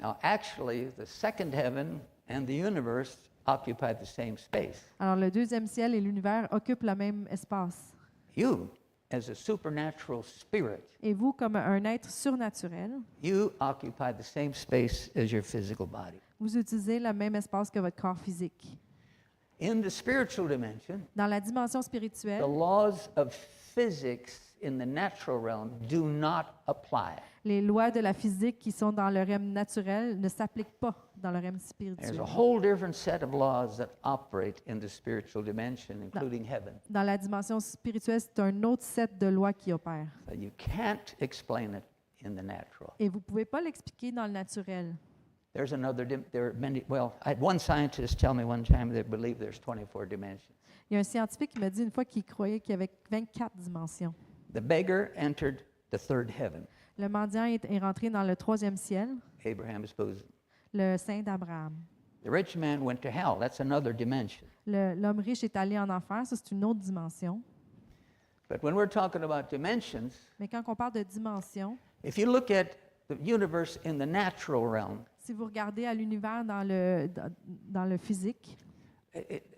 Now, actually, the second heaven and the universe occupy the same space. Alors, le deuxième ciel et l'univers occupent le même espace. You, as a supernatural spirit, Et vous, comme un être surnaturel, you occupy the same space as your physical body. vous utilisez le même espace que votre corps physique. In the spiritual dimension, Dans la dimension the spirituelle, laws of physics in the natural realm do not apply. les lois de la physique qui sont dans le règne naturel ne s'appliquent pas dans le règne There's spirituel. a whole different set of laws that operate in the spiritual dimension, including heaven. Dans la dimension spirituelle, c'est un autre set de lois qui opère. So you can't explain it in the natural. Et vous ne pouvez pas l'expliquer dans le naturel. There are many, well, I had one scientist tell me one time they believe there's 24 dimensions. Il y a un scientifique qui m'a dit une fois qu'il croyait qu'il y avait 24 dimensions. The beggar entered the third heaven, Le mendiant est rentré dans le troisième ciel, Abraham's bosom. le sein d'Abraham. The rich man went to hell. That's another dimension. L'homme riche est allé en enfer, ça c'est une autre dimension. But when we're talking about dimensions, Mais quand on parle de dimension, if you look at the universe in the natural realm, si si vous regardez à l'univers dans le physique,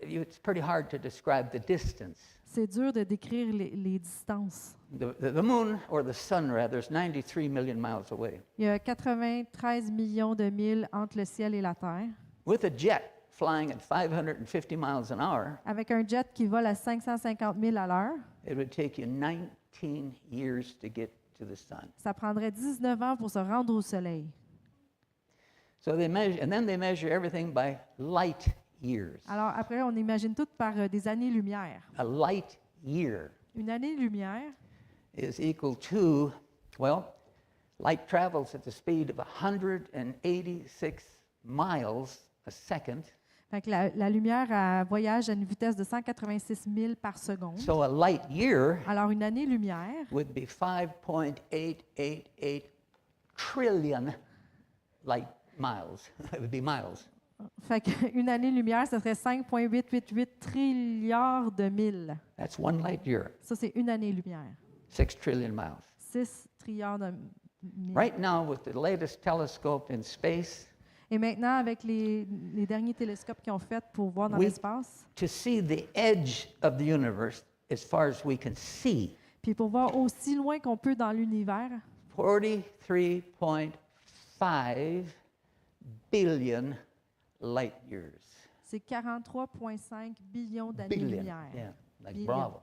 it's pretty hard to describe the distance. c'est dur de décrire les distances. The moon, or the sun rather, is 93 million miles away. Il y a 93 millions de milles entre le ciel et la terre. With a jet flying at 550 miles an hour, Avec un jet qui vole à 550 000 à l'heure, it would take you 19 years to get to the sun. ça prendrait 19 ans pour se rendre au soleil. So they measure, and then they measure everything by light years. Alors après, on imagine tout par des années-lumière. A light year Une année-lumière, is equal to, well, light travels at the speed of 186 miles a second. fait que la lumière voyage à une vitesse de 186 000 par seconde. So a light year Alors une année-lumière, would be 5.888 trillion light miles. It would be miles. fait qu'une année-lumière, ce serait 5,888 trilliards de milles. That's one light year, Ça, c'est une année-lumière. 6 trillion miles. 6 trilliards de milles. Right now, with the latest telescope in space, Et maintenant, avec les derniers télescopes qu'ils ont fait pour voir dans Oui. l'espace, to see the edge of the universe as far as we can see, puis pour voir aussi loin qu'on peut dans l'univers, 43.5 billion light years. c'est 43,5 billions Billion, d'années-lumière. yeah, like Billion. Bravo.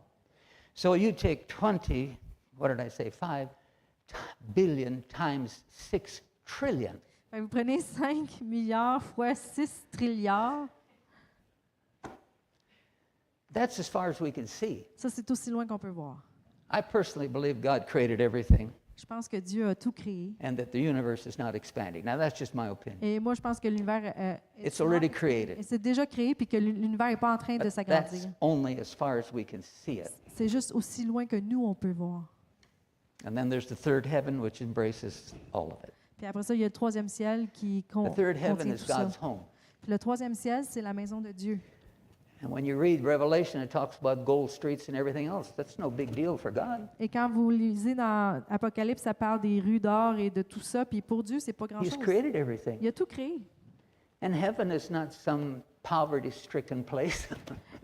So you take 20, what did I say, 5 billion times 6 trillion. Fait que vous prenez 5 milliards fois 6 trilliards, That's as far as we can see. ça, c'est aussi loin qu'on peut voir. I personally believe God created everything Je pense que Dieu a tout créé. and that the universe is not expanding. Now, that's just my opinion. Et moi, je pense que l'univers It's already created. c'est déjà créé puis que l'univers n'est pas en train de But s'agrandir. that's only as far as we can see it. C'est juste aussi loin que nous, on peut voir. And then there's the third heaven, which embraces all of it. Puis après ça, il y a le troisième ciel qui The third heaven contient is tout ça. God's home. Puis le troisième ciel, c'est la maison de Dieu. And when you read Revelation, it talks about gold streets and everything else. That's no big deal for God. Et quand vous lisez dans Apocalypse, ça parle des rues d'or et de tout ça. Puis pour Dieu, c'est pas He's grand-chose. created everything. Il a tout créé. And heaven is not some poverty-stricken place.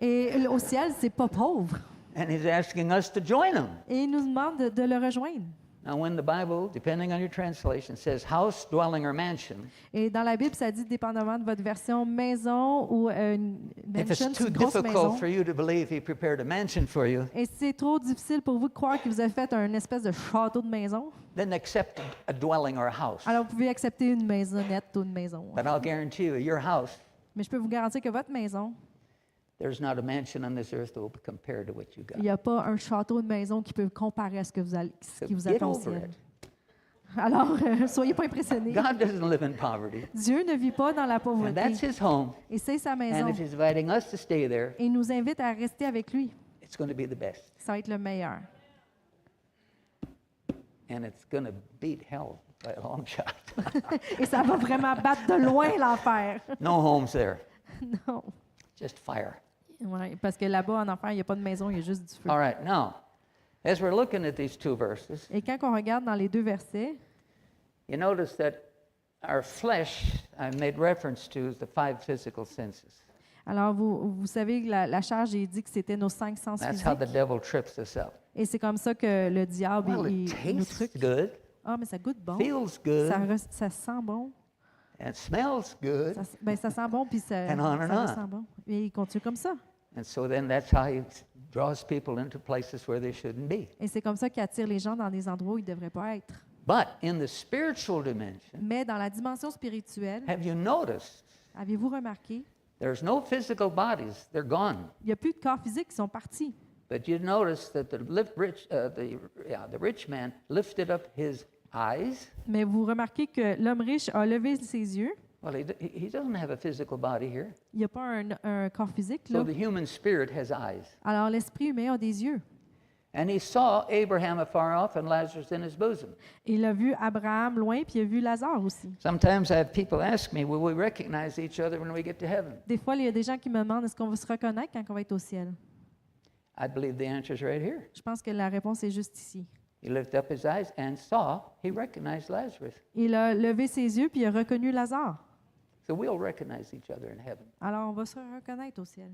Et au ciel, c'est pas pauvre. And he's asking us to join him. Et il nous demande de le rejoindre. Now, when the Bible, depending on your translation, says house, dwelling, or mansion, Et dans la Bible, ça dit, dépendamment de votre version, maison ou une if mansion, it's c'est too une grosse maison. difficult for you to believe he prepared a mansion for you, Et si c'est trop difficile pour vous de croire qu'il vous a fait un espèce de château de maison, then accept a dwelling or a house. alors vous pouvez accepter une maisonnette ou une maison. But I'll guarantee you, your house, Mais je peux vous garantir que votre maison, there's not a mansion on this earth that will compare to what you il got. n'y a pas un château de maison qui peut comparer à ce, que vous allez, ce So qui vous get attend au over ciel. it. Alors, soyez pas impressionnés. God doesn't live in poverty. Dieu ne vit pas dans la And pauvreté. that's his home. Et c'est sa And maison. if he's inviting us to stay there, Et il nous invite à rester avec lui. it's going to be the best. Ça va être le meilleur. And it's going to beat hell by a long shot. Et ça va vraiment battre de loin l'enfer. No homes there, Non. just fire. Ouais, parce que là-bas, en enfer, il n'y a pas de maison, il y a juste du feu. All right, now, as we're looking at these two verses, Et quand on regarde dans les deux versets, you notice that our flesh, I made reference to the 5 physical senses. alors vous savez que la charge, j'ai dit que c'était nos 5 sens That's how the physiques. devil trips us up. Et c'est comme ça que le diable, Well, il it nous tastes truque. good, Ah, mais ça goûte bon. feels good, Ça sent bon. and smells good. Ça sent bon, puis ça, And on and ça on. sent bon. Et il continue comme ça. And so then that's how he draws people into places where they shouldn't be. Et c'est comme ça qu'il attire les gens dans des endroits où ils ne devraient pas être. But in the spiritual dimension, Mais dans la dimension spirituelle, have you noticed avez-vous remarqué, there's no physical bodies, they're gone. il n'y a plus de corps physiques qui sont partis. But you notice that the rich man lifted up his eyes. Mais vous remarquez que l'homme riche a levé ses yeux. Well, he doesn't have a physical body here. Il n'y a pas un corps physique, So là. the human spirit has eyes. Alors l'esprit humain a des yeux. And he saw Abraham afar off and Lazarus in his bosom. Il a vu Abraham loin, puis il a vu Lazare aussi. Sometimes I have people ask me, will we recognize each other when we get to heaven? Des fois, il y a des gens qui me demandent est-ce qu'on va se reconnaître quand on va être au ciel. I believe the answer is right here. Je pense que la réponse est juste ici. He lifted up his eyes and saw, he recognized Lazarus. Il a levé ses yeux puis il a reconnu Lazare. So we'll recognize each other in heaven. Alors, on va se reconnaître au ciel.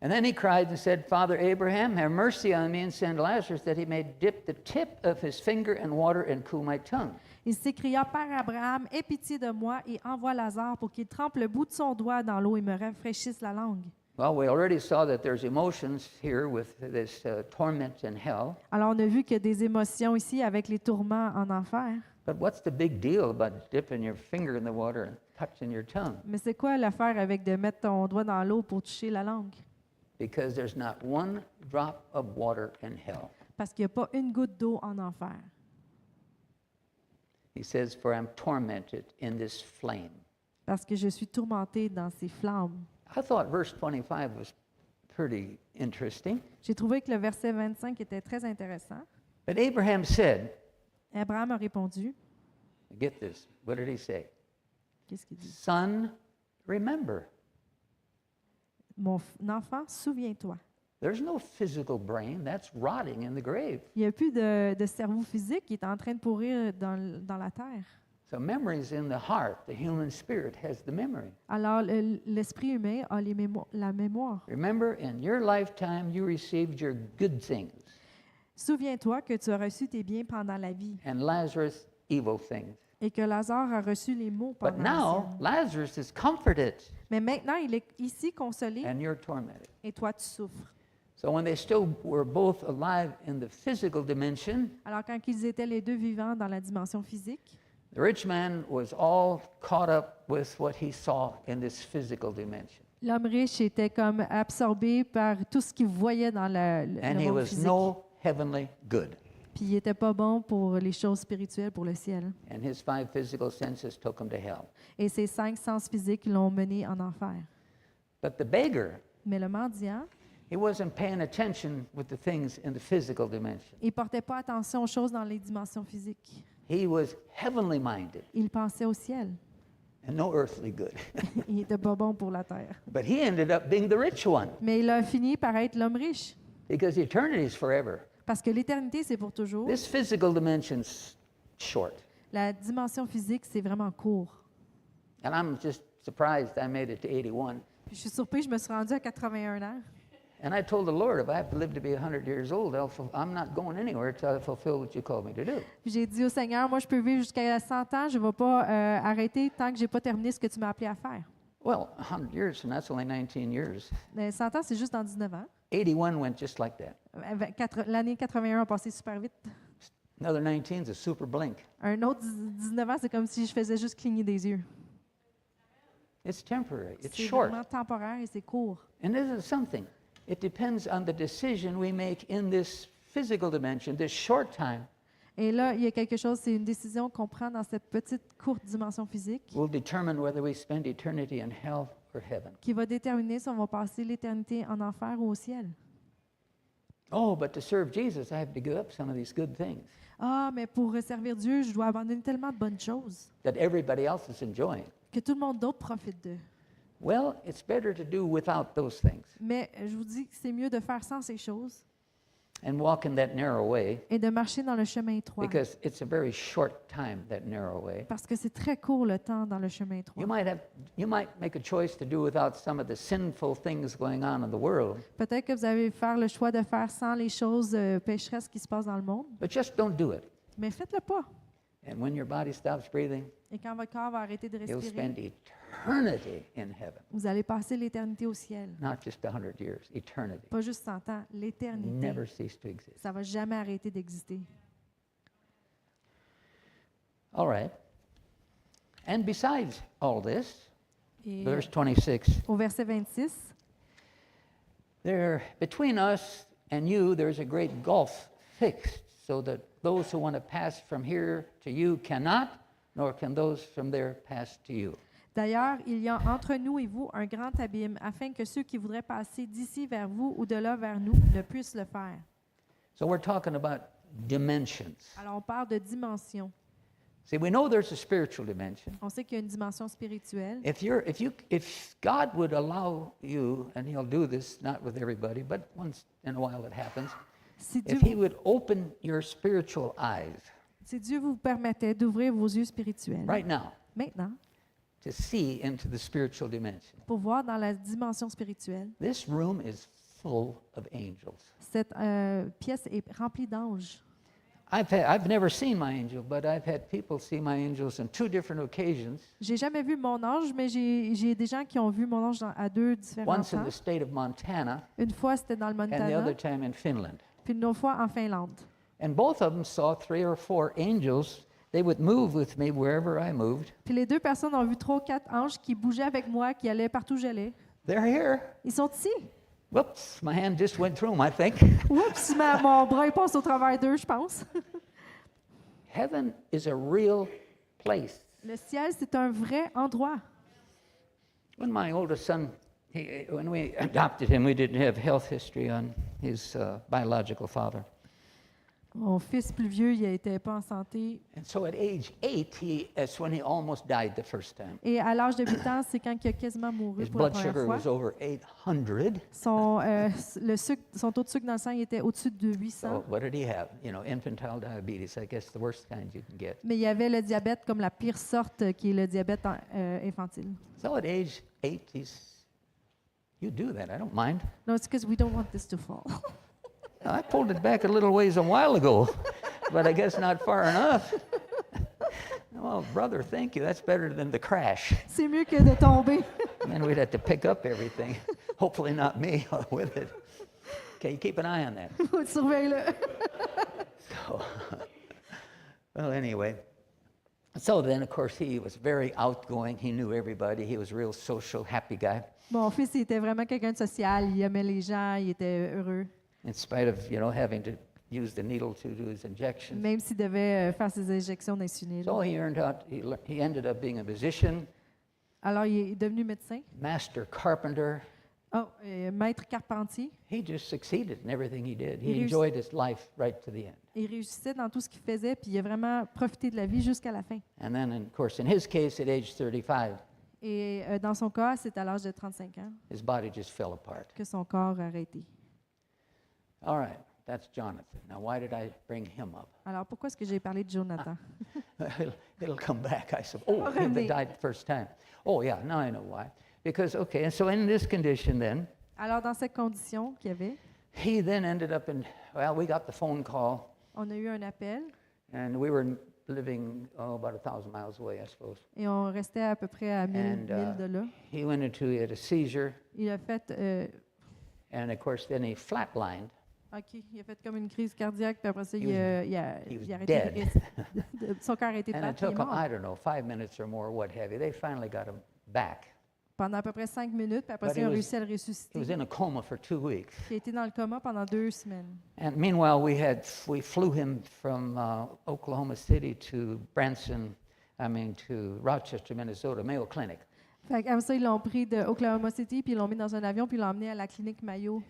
And then he cried and said, Father Abraham, have mercy on me and send Lazarus that he may dip the tip of his finger in water and cool my tongue. Il s'écria, Père Abraham, aie pitié de moi et envoie Lazare pour qu'il trempe le bout de son doigt dans l'eau et me rafraîchisse la langue. Well, we already saw that there's emotions here with this torment in hell. Alors, on a vu qu'il y a des émotions ici avec les tourments en enfer. But what's the big deal about dipping your finger in the water and touching your tongue? Mais c'est quoi l'affaire avec de mettre ton doigt dans l'eau pour toucher la langue? Because there's not one drop of water in hell. Parce qu'il n'y a pas une goutte d'eau en enfer. He says, For I'm tormented in this flame. Parce que je suis tourmenté dans ces flammes. I thought verse 25 was pretty interesting. J'ai trouvé que le verset 25 était très intéressant. But Abraham said, Abraham a répondu, get this, what did he say? qu'est-ce qu'il dit? Son, remember. Mon enfant, souviens-toi. There's no physical brain. That's rotting in the grave. Il n'y a plus de cerveau physique qui est en train de pourrir dans la terre. So memory's in the heart. The human spirit has the memory. Alors, l'esprit humain a la mémoire. Remember, in your lifetime, you received your good things, Souviens-toi que tu as reçu tes biens pendant la vie and Lazarus, evil things. et que Lazare a reçu les maux But pendant la now, sienne. Lazarus is comforted, Mais maintenant, il est ici consolé and you're tormented. et toi, tu souffres. So when they still were both alive in the physical dimension, Alors, quand ils étaient les deux vivants dans la dimension physique, the rich man was all caught up with what he saw in this physical dimension. l'homme riche était comme absorbé par tout ce qu'il voyait dans le And he monde was physique. no heavenly good. Puis il n'était pas bon pour les choses spirituelles, pour le ciel. And his 5 physical senses took him to hell. Et ces 5 sens physiques l'ont mené en enfer. But the beggar, Mais le mendiant, he wasn't paying attention with the things in the physical dimension. il ne portait pas attention aux choses dans les dimensions physiques. He was heavenly minded Il pensait au ciel. and no earthly good. Il n'était pas bon pour la terre. But he ended up being the rich one Mais il a fini par être l'homme riche. because eternity is forever. Parce que l'éternité, c'est pour toujours. This physical dimension's short. La dimension physique, c'est vraiment court. And I'm just surprised I made it to 81. Puis je suis surpris, je me suis rendue à 81 ans. And I told the Lord, if I have to live to be 100 years old, I'm not going anywhere until I fulfill what you called me to do. Puis j'ai dit au Seigneur, moi, je peux vivre jusqu'à 100 ans, je ne vais pas arrêter tant que je n'ai pas terminé ce que tu m'as appelé à faire. Well, 100 years, and that's only 19 years. Mais 100 ans, c'est juste dans 19 ans. 81 went just like that. L'année 81 a passé super vite. Another 19 is a super blink. Un autre 19 ans, c'est comme si je faisais juste cligner des yeux. It's temporary. It's C'est short. vraiment temporaire et c'est court. And this is something. It depends on the decision we make in this physical dimension, this short time, Et là, il y a quelque chose, c'est une décision qu'on prend dans cette petite, courte dimension physique will determine whether we spend eternity in hell or heaven. qui va déterminer si on va passer l'éternité en enfer ou au ciel. Oh, but to serve Jesus, I have to give up some of these good things Ah, mais pour servir Dieu, je dois abandonner tellement de bonnes choses that everybody else is enjoying. que tout le monde d'autre profite d'eux. Well, it's better to do without those things Mais je vous dis que c'est mieux de faire sans ces choses and walk in that narrow way et de marcher dans le chemin étroit. because it's a very short time, that narrow way. Parce que c'est très court le temps dans le chemin étroit. You might make a choice to do without some of the sinful things going on in the world, Peut-être que vous allez faire le choix de faire sans les choses pécheresses qui se passent dans le monde, but just don't do it. mais faites-le pas. And when your body stops breathing, Et quand votre corps va arrêter de you'll respirer, spend eternity in heaven. vous allez passer l'éternité au ciel. Not just 100 years, eternity. Pas juste 100 ans, l'éternité. Never cease to exist. Ça va jamais arrêter d'exister. All right. And besides all this, Et verse 26, au verset 26, there between us and you there's a great gulf fixed, so that those who want to pass from here to you cannot, nor can those from there pass to you. d'ailleurs, il y a entre nous et vous un grand abîme, afin que ceux qui voudraient passer d'ici vers vous ou de là vers nous ne puissent le faire. So we're talking about dimensions. Alors, on parle de dimension. See, we know there's a spiritual dimension. On sait qu'il y a une dimension spirituelle. If God would allow you, and He'll do this not with everybody, but once in a while it happens, Si if He Dieu, would open your spiritual eyes si Dieu vous permettait d'ouvrir vos yeux spirituels right now maintenant to see into the spiritual dimension. pour voir dans la dimension spirituelle, This room is full of angels. cette pièce est remplie d'anges. I've never seen my angel, but I've had people see my angels on 2 different occasions. J'ai jamais vu mon ange, mais j'ai des gens qui ont vu mon ange à 2 différents Once in temps. the state of Montana, Une fois, c'était dans le and the other Montana, time in Finland. puis une autre fois en Finlande. And both of them saw 3 or 4 angels. They would move with me wherever I moved. Puis les 2 personnes ont vu 3 ou 4 anges qui bougeaient avec moi, qui allaient partout où j'allais. They're here. Ils sont ici. Whoops, my hand just went through them, I think. Oups, mon bras il passe au travers d'eux, je pense. Heaven is a real place. Le ciel, c'est un vrai endroit. When my oldest son, when we adopted him, we didn't have health history on his biological father. Mon fils plus vieux, il n'était pas en santé. And so at age 8, that's when he almost died the first time. Et à l'âge de 8 ans, c'est quand il a quasiment mouru His pour la blood première sugar fois. was over 800. Son taux de sucre dans le sang il était au-dessus de 800. So what did he have? You know, infantile diabetes, I guess the worst kind you can get. Mais il y avait le diabète comme la pire sorte, qui est le diabète infantile. So at age 8, you do that, I don't mind. No, it's because we don't want this to fall. I pulled it back a little ways a while ago, but I guess not far enough. Well, brother, thank you. That's better than the crash. C'est mieux que de tomber. And we'd have to pick up everything. Hopefully not me with it. Okay, you keep an eye on that. Surveille-le. So, well, anyway. So then, of course, he was very outgoing. He knew everybody. He was a real social, happy guy. Mon fils, il était vraiment quelqu'un de social. Il aimait les gens, il était heureux. In spite of, having to use the needle to do his injections. Même s'il devait faire ses injections d'insuline. So he ended up being a musician, Alors, il est devenu médecin. master carpenter. Oh, maître carpentier. He just succeeded in everything he did. He Il enjoyed his life right to the end. Il réussissait dans tout ce qu'il faisait, puis il a vraiment profité de la vie jusqu'à la fin. And then, of course, in his case, at age 35, Et dans son cas, c'est à l'âge de 35 ans his body just fell apart. que son corps a arrêté. All right, that's Jonathan. Now, why did I bring him up? Alors, pourquoi est-ce que j'ai parlé de Jonathan? It'll come back, I suppose. Oh, he Revenez. died the first time. Oh, yeah, now I know why. Because, okay, and so in this condition then, Alors, dans cette condition qu'il y avait, he then ended up we got the phone call, on a eu un appel and we were living, about 1,000 miles away, I suppose. et on restait à peu près à 1000 And de là. he he had a seizure, Il a fait, and of course, then he flatlined. il a fait comme une crise cardiaque, puis après ça, He il a was arrêté dead. de respirer. Son cœur a été And it plate, il est took him, mort. I don't know, 5 minutes or more, what have you. They finally got him back. Pendant à peu près 5 minutes, puis après But ça, he ils ont was- réussi à le He ressusciter. was in a coma for 2 weeks. Il a été dans le coma pendant 2 semaines. And meanwhile, we flew him from Oklahoma City to to Rochester, Minnesota, Mayo Clinic. Fait qu'après ça, ils l'ont pris de Oklahoma City, puis ils l'ont mis dans un avion, puis ils l'ont emmené à la clinique Mayo,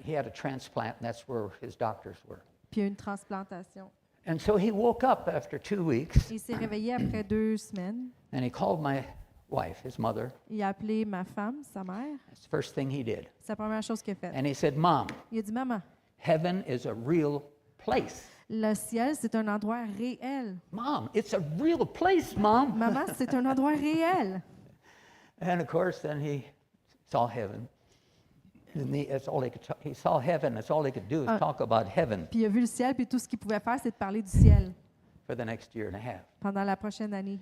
He had a transplant, and that's where his doctors were. puis il y a eu une transplantation. And so he woke up after 2 weeks, Il s'est réveillé après 2 semaines. and he called my wife, his mother. Il a appelé ma femme, sa mère. That's the first thing he did. C'est la première chose qu'il a faite. And he said, Mom, Il a dit, maman, heaven is a real place. le ciel, c'est un endroit réel. Mom, it's a real place, Mom. Maman, c'est un endroit réel. And of course, then he saw heaven. And that's all he saw heaven. That's all he could do is talk about heaven Puis il a vu le ciel, puis tout ce qu'il pouvait faire, c'est de parler du ciel for the next year and a half. pendant la prochaine année.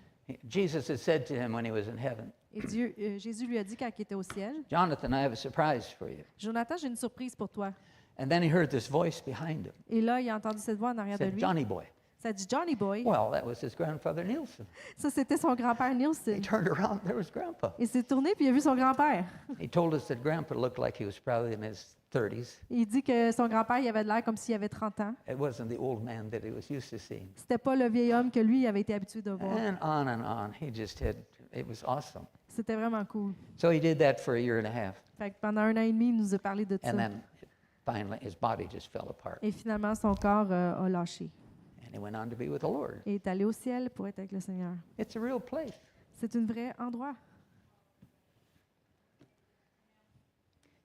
Jesus had said to him when he was in heaven, Et Jésus lui a dit quand il était au ciel, Jonathan, I have a surprise for you. Jonathan, j'ai une surprise pour toi. And then he heard this voice behind him. Et là, il a entendu cette voix en It arrière de said, lui. Johnny boy. Ça dit Johnny Boy. Well, that was his grandfather Nielsen. Ça, c'était son grand-père He Nielsen. turned around, there was Grandpa. Il s'est tourné, puis il a vu son grand-père. He told us that Grandpa looked like he was probably in his 30s. Il dit que son grand-père, il avait de l'air comme s'il avait 30 ans. It wasn't the old man that he was used to seeing. C'était pas le vieil homme que lui il avait été habitué de voir. And on. It was awesome. C'était vraiment cool. So he did that for a year and a half. Fait que pendant 1 an et demi, il nous a parlé de ça. And then finally, his body just fell apart. Et finalement, son corps a lâché. And he went on to be with the Lord. Et est allé au ciel pour être avec le Seigneur. It's a real place. C'est un vrai endroit.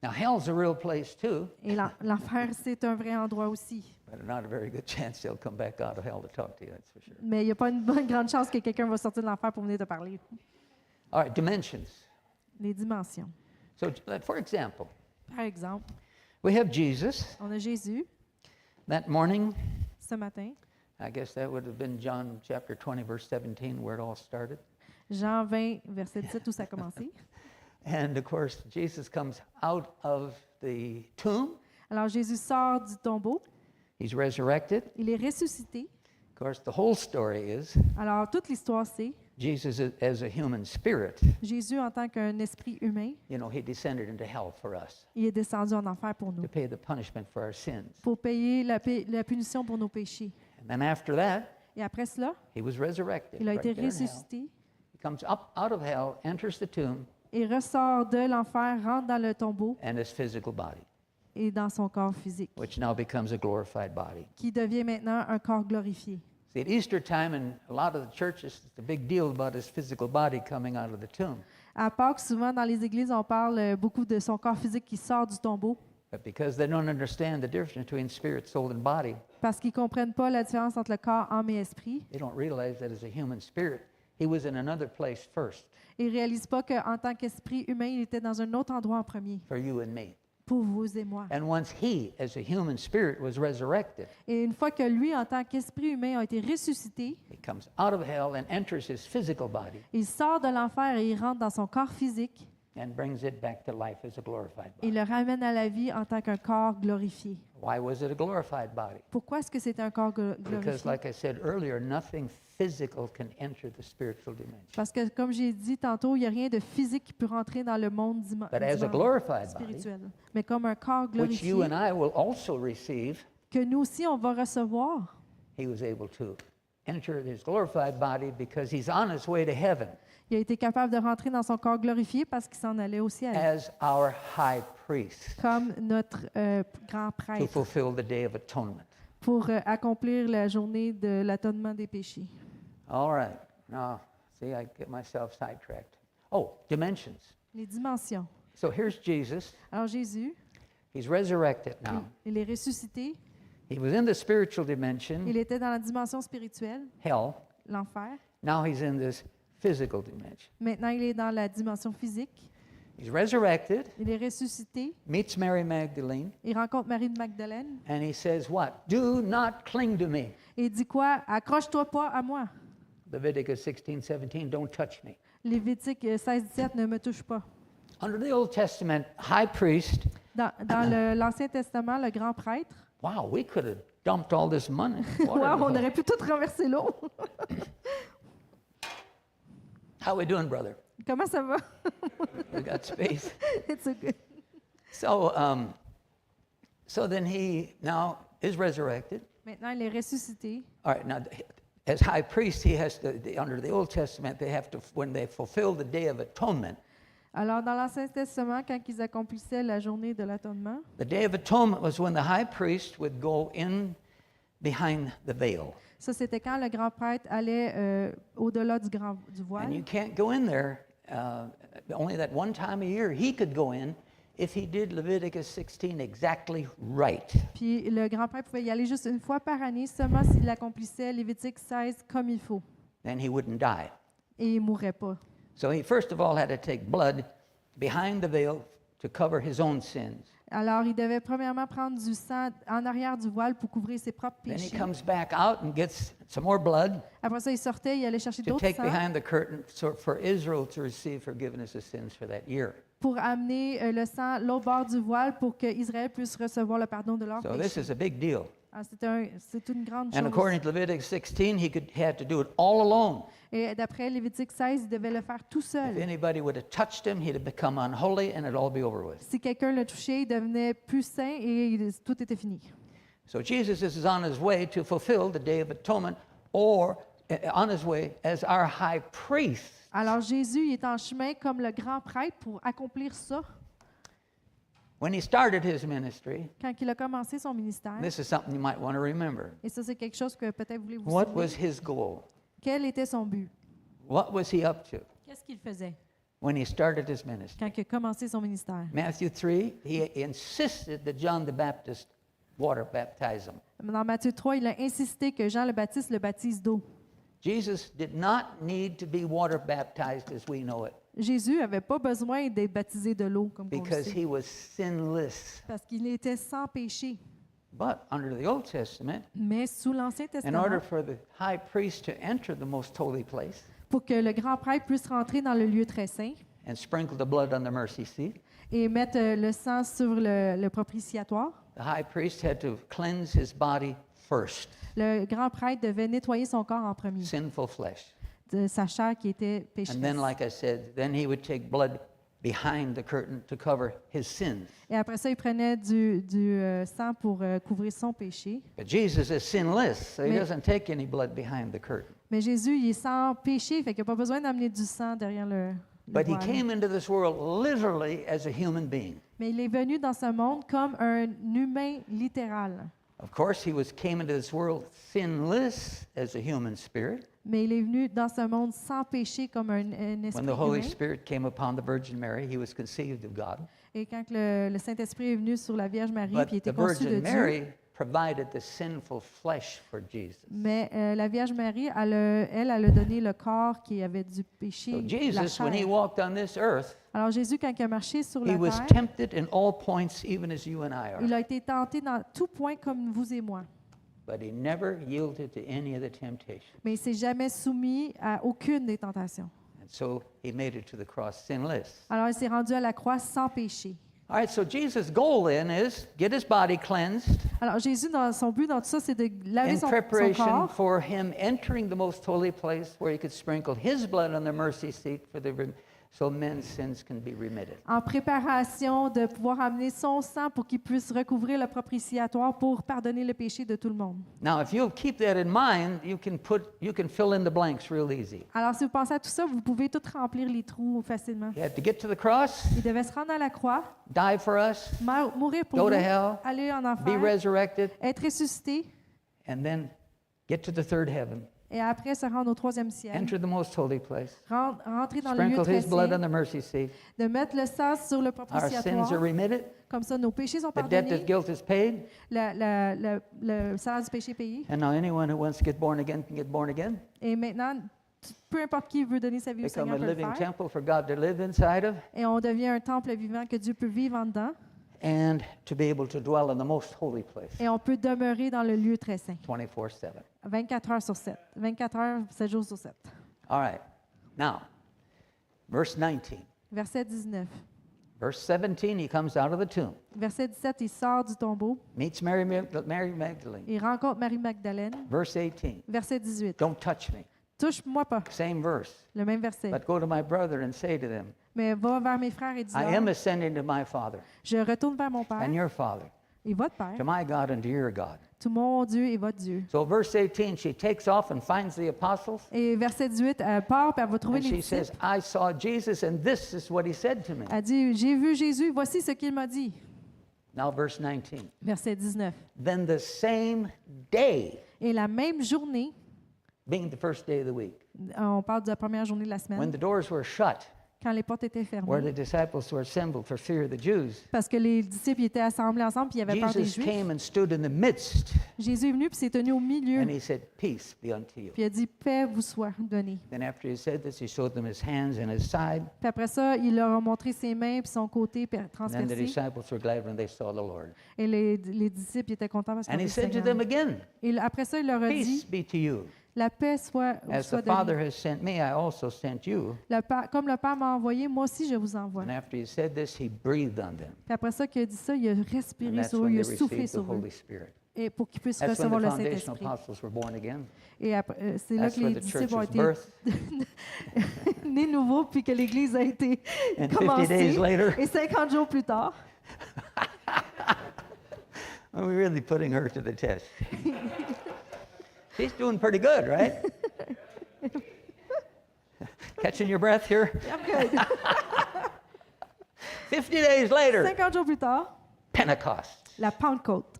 Now, hell's a real place too, Et l'enfer, c'est un vrai endroit aussi. but not a very good chance they'll come back out of hell to talk to you, that's for sure. Mais il n'y a pas une bonne grande chance que quelqu'un va sortir de l'enfer pour venir te parler. All right, dimensions. Les dimensions. So, for example, Par exemple, we have Jesus. on a Jésus That morning, ce matin. I guess that would have been John chapter 20, verse 17, where it all started. Jean 20, verset 17, où ça a commencé. And of course, Jesus comes out of the tomb. Alors Jésus sort du tombeau. He's resurrected. Il est ressuscité. Of course, the whole story is Alors toute l'histoire, c'est Jesus as a human spirit. Jésus en tant qu'un esprit humain, You know, he descended into hell for us il est descendu en enfer pour nous, to pay the punishment for our sins. pour payer la punition pour nos péchés. And then after that, Et après cela, he was resurrected. il a right été there in hell. ressuscité He comes up out of hell, enters the tomb, et ressort de l'enfer, rentre dans le tombeau and his physical body, et dans son corps physique, which now becomes a glorified body. qui devient maintenant un corps glorifié. See, at Easter time, in a lot of the churches, it's a big deal about his physical body coming out of the tomb. À Pâques, souvent dans les églises, on parle beaucoup de son corps physique qui sort du tombeau But because they don't understand the difference between spirit, soul, and body, parce qu'ils ne comprennent pas la différence entre le corps, âme et esprit. they don't realize that as a human spirit, he was in another place first Ils ne réalisent pas qu'en tant qu'esprit humain, il était dans un autre endroit en premier, for you and me. pour vous et moi. And once he, as a human spirit, was resurrected, Et une fois que lui, en tant qu'esprit humain, a été ressuscité, he comes out of hell and enters his physical body il sort de l'enfer et il rentre dans son corps physique and brings it back to life as a glorified et body. le ramène à la vie en tant qu'un corps glorifié. Why was it a glorified body? Pourquoi est-ce que c'était un corps Because, glorifié? like I said earlier, nothing physical can enter the spiritual dimension. Parce que, comme j'ai dit tantôt, il n'y a rien de physique qui peut rentrer dans le monde But as a glorified body, spirituel. Mais comme un corps which you glorifié, and I will also receive, que nous aussi, on va recevoir, he was able to enter his glorified body because he's on his way to heaven il a été capable de rentrer dans son corps glorifié parce qu'il s'en allait au ciel, as our high priest comme notre grand to prêtre, fulfill the day of atonement. pour accomplir la journée de l'atonement des péchés. All right. Now, see, I get myself sidetracked. Oh, dimensions. Les dimensions. So here's Jesus. Alors Jésus, He's resurrected il, now. il est ressuscité, He was in the spiritual dimension, il était dans la dimension spirituelle, hell. l'enfer. Now he's in this physical dimension. Maintenant, il est dans la dimension physique. He's resurrected, Il est ressuscité. meets Mary Magdalene, Il rencontre Marie de Magdalène and he says, what? Do not cling to me. et il dit quoi? Accroche-toi pas à moi. Leviticus 16:17, don't touch me. Lévitique 16-17, ne me touche pas. Under the Old Testament, high priest, Dans l'Ancien Testament, le grand prêtre, wow, we could have dumped all this money. wow, on aurait pu tout renverser l'eau. How we doing, brother? Comment ça va? We got space. It's a good- So then he now is resurrected. Maintenant, il est ressuscité. All right, now as high priest, he has to, under the Old Testament, they have to, when they fulfill the Day of Atonement, Alors, dans l'Ancien Testament, quand ils accomplissaient la journée de l'atonement, the Day of Atonement was when the high priest would go in behind the veil. ça, c'était quand le grand prêtre allait au-delà du And voile. you can't go in there, only that one time a year he could go in if he did Leviticus 16 exactly right. Puis le grand prêtre pouvait y aller juste une fois par année, seulement s'il accomplissait Lévitique 16 comme il faut. Then he wouldn't die. Et il ne mourrait pas. So he first of all had to take blood behind the veil to cover his own sins. Alors, il devait premièrement prendre du sang en arrière du voile pour couvrir ses propres Then he péchés. comes back out and gets some more blood Après ça, il sortait, il allait chercher to d'autres take sang behind the curtain for Israel to receive forgiveness of sins for that year. pour amener le sang l'autre bord du voile pour qu'Israël puisse recevoir le pardon de leurs So this péchés. is a big deal. Ah, c'est une grande And chose. according to Leviticus 16, he had to do it all alone. Et d'après Lévitique 16, il devait le faire tout If seul. anybody would have touched him, he'd have become unholy and it'd all be over with. Si quelqu'un le touchait, il devenait plus saint et tout était fini. So Jesus is on his way to fulfill the Day of Atonement, or on his way as our high priest. Alors Jésus il est en chemin comme le grand prêtre pour accomplir ça. When he started his ministry, Quand il a commencé son ministère, this is something you might want to remember. et ça c'est quelque chose que peut-être vous voulez vous What souvenir. was his goal? Quel était son but? What was he up to? Qu'est-ce qu'il faisait? when he started his ministry. quand il a commencé son ministère. Matthew 3, he insisted that John the Baptist water baptize him. Dans Matthieu 3, il a insisté que Jean le Baptiste le baptise d'eau. Jesus did not need to be water baptized as we know it Jésus n'avait pas besoin d'être baptisé de l'eau, comme on le because sait, he was sinless. parce qu'il était sans péché. But under the Old Testament, Mais sous l'Ancien in Testament, order for the high priest to enter the most holy place pour que le grand prêtre puisse rentrer dans le lieu très saint and sprinkle the blood on the mercy seat, et mettre le sang sur le propitiatoire, the high priest had to cleanse his body first, le grand prêtre devait nettoyer son corps en premier, sinful flesh. de sa chair qui était And pécheresse. then, like I said, then he would take blood behind the curtain to cover his sins. Et après ça, il prenait du sang pour couvrir son péché. But Jesus is sinless, so he Mais- doesn't take any blood behind the curtain. Mais Jésus, il est sans péché, fait qu'il n'a pas besoin d'amener du sang derrière le But he voile. came into this world literally as a human being. Mais il est venu dans ce monde comme un humain littéral. Of course, came into this world sinless as a human spirit. Mais il est venu dans ce monde sans péché comme un When esprit the Holy humain. Spirit came upon the Virgin Mary, he was conceived of God. Et quand le Saint-Esprit est venu sur la Vierge Marie, But puis il était the conçu de Virgin Dieu. Mary provided the sinful flesh for Jesus. Mais la Vierge Marie, elle a donné le corps qui avait du péché, So la Jesus, when he chair. walked on this earth, Alors Jésus, quand il a marché sur he la was terre, tempted in all points, even as you and I il are. a été tenté dans tout point comme vous et moi. But he never yielded to any of the temptations. Mais il ne s'est jamais soumis à aucune des tentations. And so he made it to the cross sinless. Alors il s'est rendu à la croix sans péché. All right, so Jesus' goal then is get his body cleansed Alors Jésus, son but dans tout ça, c'est de laver in son preparation corps for him entering the most holy place where he could sprinkle his blood on the mercy seat so men's sins can be remitted. en préparation de pouvoir amener son sang pour qu'il puisse recouvrir le propitiatoire pour pardonner le péché de tout le monde. Now, if you'll keep that in mind, you can fill in the blanks real easy. Alors si vous pensez à tout ça, vous pouvez tout remplir les trous facilement. He had to get to the cross, Il devait se rendre à la croix, die for us, mourir pour go to nous, hell, aller en be enfer, resurrected, être ressuscité and then get to the third heaven, et après se rendre au troisième ciel, enter the most holy place, rentrer dans le lieu sprinkle très his blood saint, on the mercy seat. de mettre le sang sur le Our sins propitiatoire. are remitted, Comme ça, nos péchés sont the debt of pardonnés, guilt is paid, le salaire du péché payé. and now anyone who wants to get born again can get born again. Et maintenant, peu importe qui veut donner sa vie au Become Seigneur a peut le living faire. temple for God to live inside of, Et on devient un temple vivant que Dieu peut vivre en dedans. and to be able to dwell in the most holy place Et on peut demeurer dans le lieu très saint, 24/7. 24 heures sur 7. 24 heures, 7 jours sur 7. All right. Now, verse 19. Verset 19. Verse 17, he comes out of the tomb, Verset 17, il sort du tombeau. meets Mary Magdalene. Il rencontre Marie Magdalène. Verse 18, Verset 18. don't touch me. Touche-moi pas. Same verse. Le même verset. But go to my brother and say to them, Mais va vers mes frères et I dis-leur, am ascending to my Father je retourne vers mon Père and your Father, et votre Père, to my God and to your God. tout mon Dieu et votre Dieu. So verse 18, she takes off and finds the apostles, Et verset 18, elle part, puis elle va trouver and les she says, disciples. I saw Jesus, and this is what he said to me. Elle dit, j'ai vu Jésus, voici ce qu'il m'a dit. Now verse 19. Verset 19. Then the same day, Et la même journée, being the first day of the week, on parle de la première journée de la when semaine, the doors were shut, quand les portes étaient where fermées, the disciples were assembled for fear of the Jews, parce que les disciples étaient assemblés ensemble, puis il y avait peur des Jesus Juifs. came and stood in the midst, Jésus est venu, puis s'est tenu au milieu, and he said, peace be unto you. puis il a dit, paix vous soit donnée. Then after he said this, he showed them his hands and his side, Puis après ça, il leur a montré ses mains, puis son côté and then the transpercé. disciples were glad when they saw the Lord. Et les disciples étaient contents parce qu'ils And he avaient said le to them Seigneur. again, Et après ça, il leur a peace dit, be to you. la paix soit As soit the Father donnée. has sent me, I also sent you. Comme le Père m'a envoyé, moi aussi je vous envoie. And after he said this, he breathed on them. Puis après ça, qu'il a dit ça, il a And respiré that's sur eux, when il they a soufflé received the sur eux, Holy Spirit. et pour qu'ils puissent That's when recevoir the le foundational Saint-Esprit. apostles were born again. Et c'est là That's que where les the church disciples ont was été birthed. nés nouveaux, puis que l'Église a été And 50 commencée. days later, Et 50 jours plus tard, well, we're really putting her to the test. She's doing pretty good, right? Catching your breath here? I'm good. 50 days later, 50 jours plus tard, Pentecost. la Pentecôte.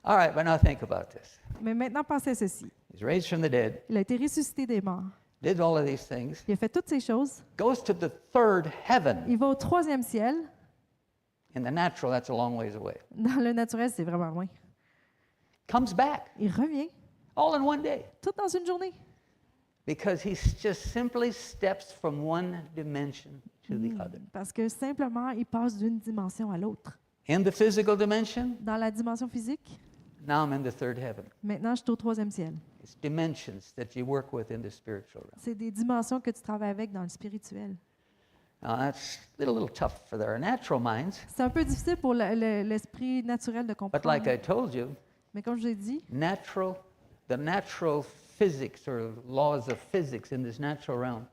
All right, but now think about this. Mais maintenant, pensez à ceci. He's raised from the dead. Il a été ressuscité des morts. did all of these things, Il a fait toutes ces choses. goes to the third heaven. Il va au troisième ciel. In the natural, that's a long ways away. Dans le naturel, c'est vraiment loin. Comes back, Il revient, all in one day, tout dans une journée. because he just simply steps from one dimension to the other. Parce que simplement, il passe d'une dimension à l'autre. In the physical dimension, Dans la dimension physique, now I'm in the third heaven. maintenant, je suis au troisième ciel. It's dimensions that you work with in the spiritual realm. C'est des dimensions que tu travailles avec dans le spirituel. Now that's a little tough for our natural minds, C'est un peu difficile pour l'esprit naturel de but comprendre. like I told you, Mais comme je l'ai dit, the natural physics or laws of physics in this natural realm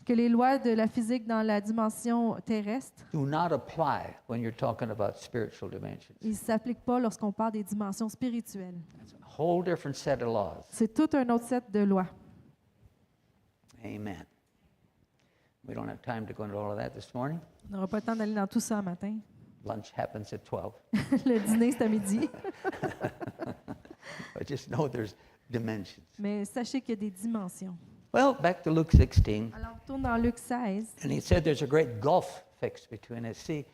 que les lois de la physique dans la dimension terrestre, do not apply when you're talking about spiritual dimensions. ils ne s'appliquent pas lorsqu'on parle des dimensions spirituelles. It's a whole different set of laws. C'est tout un autre set de lois. Amen. We don't have time to go into all of that this morning. On n'aura pas le temps d'aller dans tout ça un matin. Lunch happens at 12. Le dîner, c'est à midi. But just know there's dimensions. Mais sachez qu'il y a des dimensions. Well, back to Luke 16. Alors, on retourne dans Luc 16. And he said there's a great gulf fixed between us. See,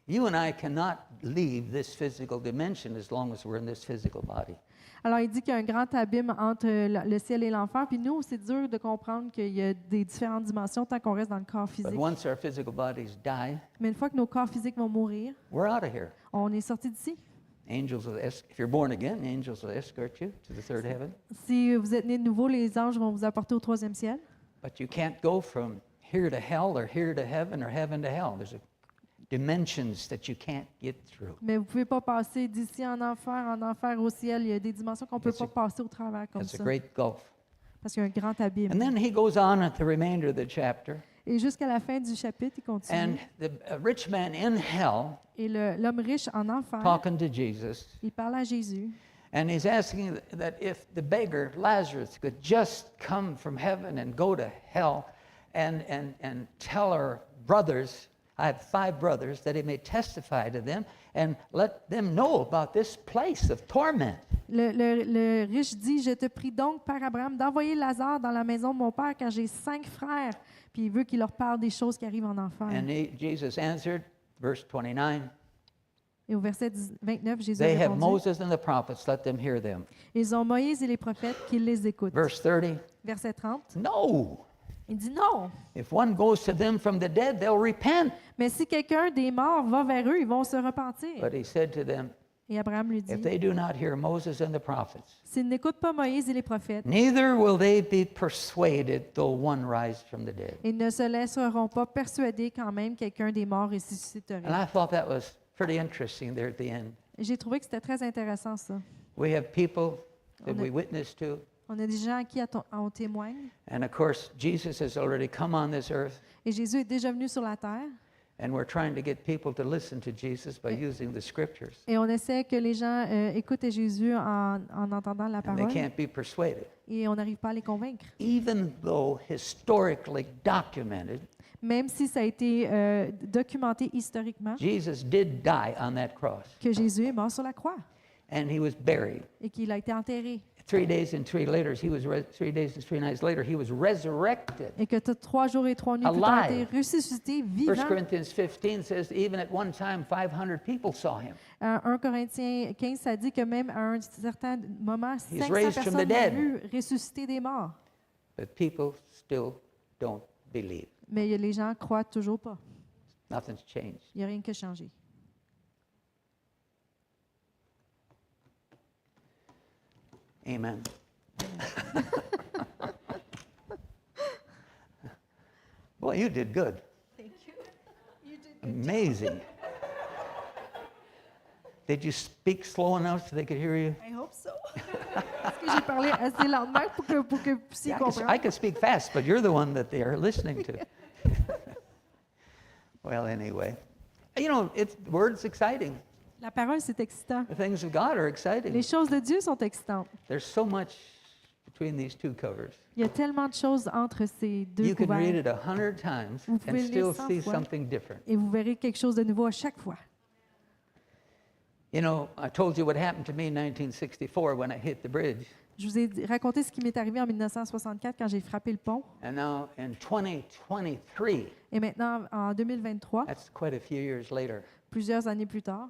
you and I cannot leave this physical dimension as long as we're in this physical body. Alors, il dit qu'il y a un grand abîme entre le ciel et l'enfer. Puis nous, c'est dur de comprendre qu'il y a des différentes dimensions tant qu'on reste dans le corps But physique. once our physical bodies die, Mais une fois que nos corps physiques vont mourir, we're out of here. on est sorti d'ici. Angels will if you're born again, angels will escort you to the third heaven. Si vous êtes né de nouveau, les anges vont vous apporter au troisième ciel. But you can't go from here to hell or here to heaven or heaven to hell. There's dimensions that you can't get through. Mais vous ne pouvez pas passer d'ici en enfer au ciel. Il y a des dimensions qu'on ne peut It's pas a- passer au travers comme That's a ça. great gulf. Parce qu'il y a un grand abîme. And then he goes on at the remainder of the chapter, Et jusqu'à la fin du chapitre, il continue. and the rich man in hell Et l'homme riche en enfer, talking to Jesus, il parle à Jésus. and he's asking that if the beggar Lazarus could just come from heaven and go to hell and tell our brothers, I have 5 brothers, that he may testify to them and let them know about this place of torment. Le riche dit, je te prie donc, Père Abraham, d'envoyer Lazare dans la maison de mon père, car j'ai 5 frères. Puis il veut qu'il leur parle des choses qui arrivent en enfer. And Jesus answered, verse 29, Et au verset 29, Jésus a they have répondu, Moses and the prophets, let them hear them. ils ont Moïse et les prophètes, qu'ils les écoutent. Verse 30, Verset 30, no. il dit non. If one goes to them from the dead, they'll repent. Mais si quelqu'un des morts va vers eux, ils vont se repentir. But he said to them, Et Abraham lui dit, if they do not hear Moses and the prophets, s'ils n'écoutent pas Moïse et les prophètes, neither will they be persuaded though one rise from the dead. ils ne se laisseront pas persuader quand même quelqu'un des morts And ressusciterait. I thought that was pretty interesting there at the end. J'ai trouvé que c'était très intéressant ça. We have people that On a- we witness to, On a des gens à qui on témoigne. and of course, Jesus has already come on this earth, Et Jésus est déjà venu sur la terre. and we're trying to get people to listen to Jesus by using the scriptures. Et on essaie que les gens écoutent Jésus en entendant la And they parole. can't be persuaded. Et on n'arrive pas à les convaincre. Even though historically documented, Même si ça a été documenté historiquement Jesus did die on that cross, que Jésus est mort sur la croix and he was buried. et qu'il a été enterré. 3 days and 3 later, 3 days and 3 nights later, he was resurrected. Et que 3 jours et 3 nuits plus tard, il a été ressuscité 1 vivant. Corinthians 15 says even at one time 500 people saw him. 1 Corinthiens 15, ça dit que même à un certain moment, 500 raised from the personnes l'ont dead. vu ressusciter des morts. But people still don't believe. Mais les gens croient toujours pas. Nothing's changed. Il n'y a rien qui a changé. Amen. Boy, you did good. Thank you. You did Amazing. Did you speak slow enough so they could hear you? I hope so. Est-ce que j'ai parlé assez lentement pour que vous puissiez comprendre? I can speak fast, but you're the one that they are listening to. Well, anyway, you know, word's exciting. La parole, c'est excitant. The things of God are Les exciting. choses de Dieu sont excitantes. There's so much between these 2 covers. Il y a tellement de choses entre ces deux You can read couverts. it 100 times Vous and pouvez le still lire 100 see fois. something different. Et vous verrez quelque chose de nouveau à chaque fois. You know, I told you what happened to me in 1964 when I hit the bridge. Je vous ai raconté ce qui m'est arrivé en 1964 quand j'ai frappé le pont. And now in 2023, Et maintenant, en 2023, that's quite a few years later. plusieurs années plus tard,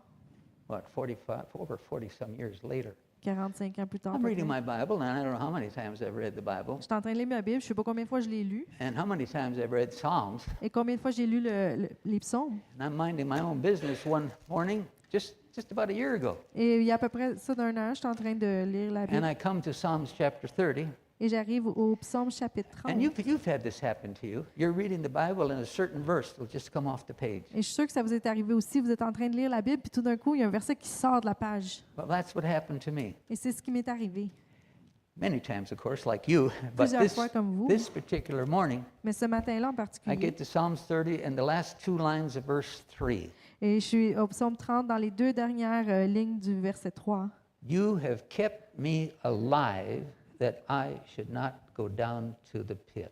What, 45, over 40 some years later. 45 ans plus tard, I'm reading peut-être, my Bible, and I don't know how many times I've read the Bible, je suis en train de lire ma Bible. Je ne sais pas combien de fois je l'ai lu and how many times I've read Psalms. et combien de fois j'ai lu les psaumes. And I'm minding my own business one morning, just about a year ago. Et il y a à peu près ça d'un an, je suis en train de lire la And Bible. I come to Psalms chapter 30, Et j'arrive au psaume chapitre 30. and you've had this happen to you. You're reading the Bible, and a certain verse will just come off the page. Et je suis sûre que ça vous est arrivé aussi. Vous êtes en train de lire la Bible, puis tout d'un coup, il y a un verset qui sort de la page. Well, that's what happened to me. Et c'est ce qui m'est arrivé. Many times, of course, like you, but Plusieurs fois comme vous. this particular morning, Mais ce matin-là en I particulier. get to Psalms 30 and the last two lines of verse 3. Et je suis au psaume 30 dans les deux dernières lignes du verset 3. You have kept me alive that I should not go down to the pit.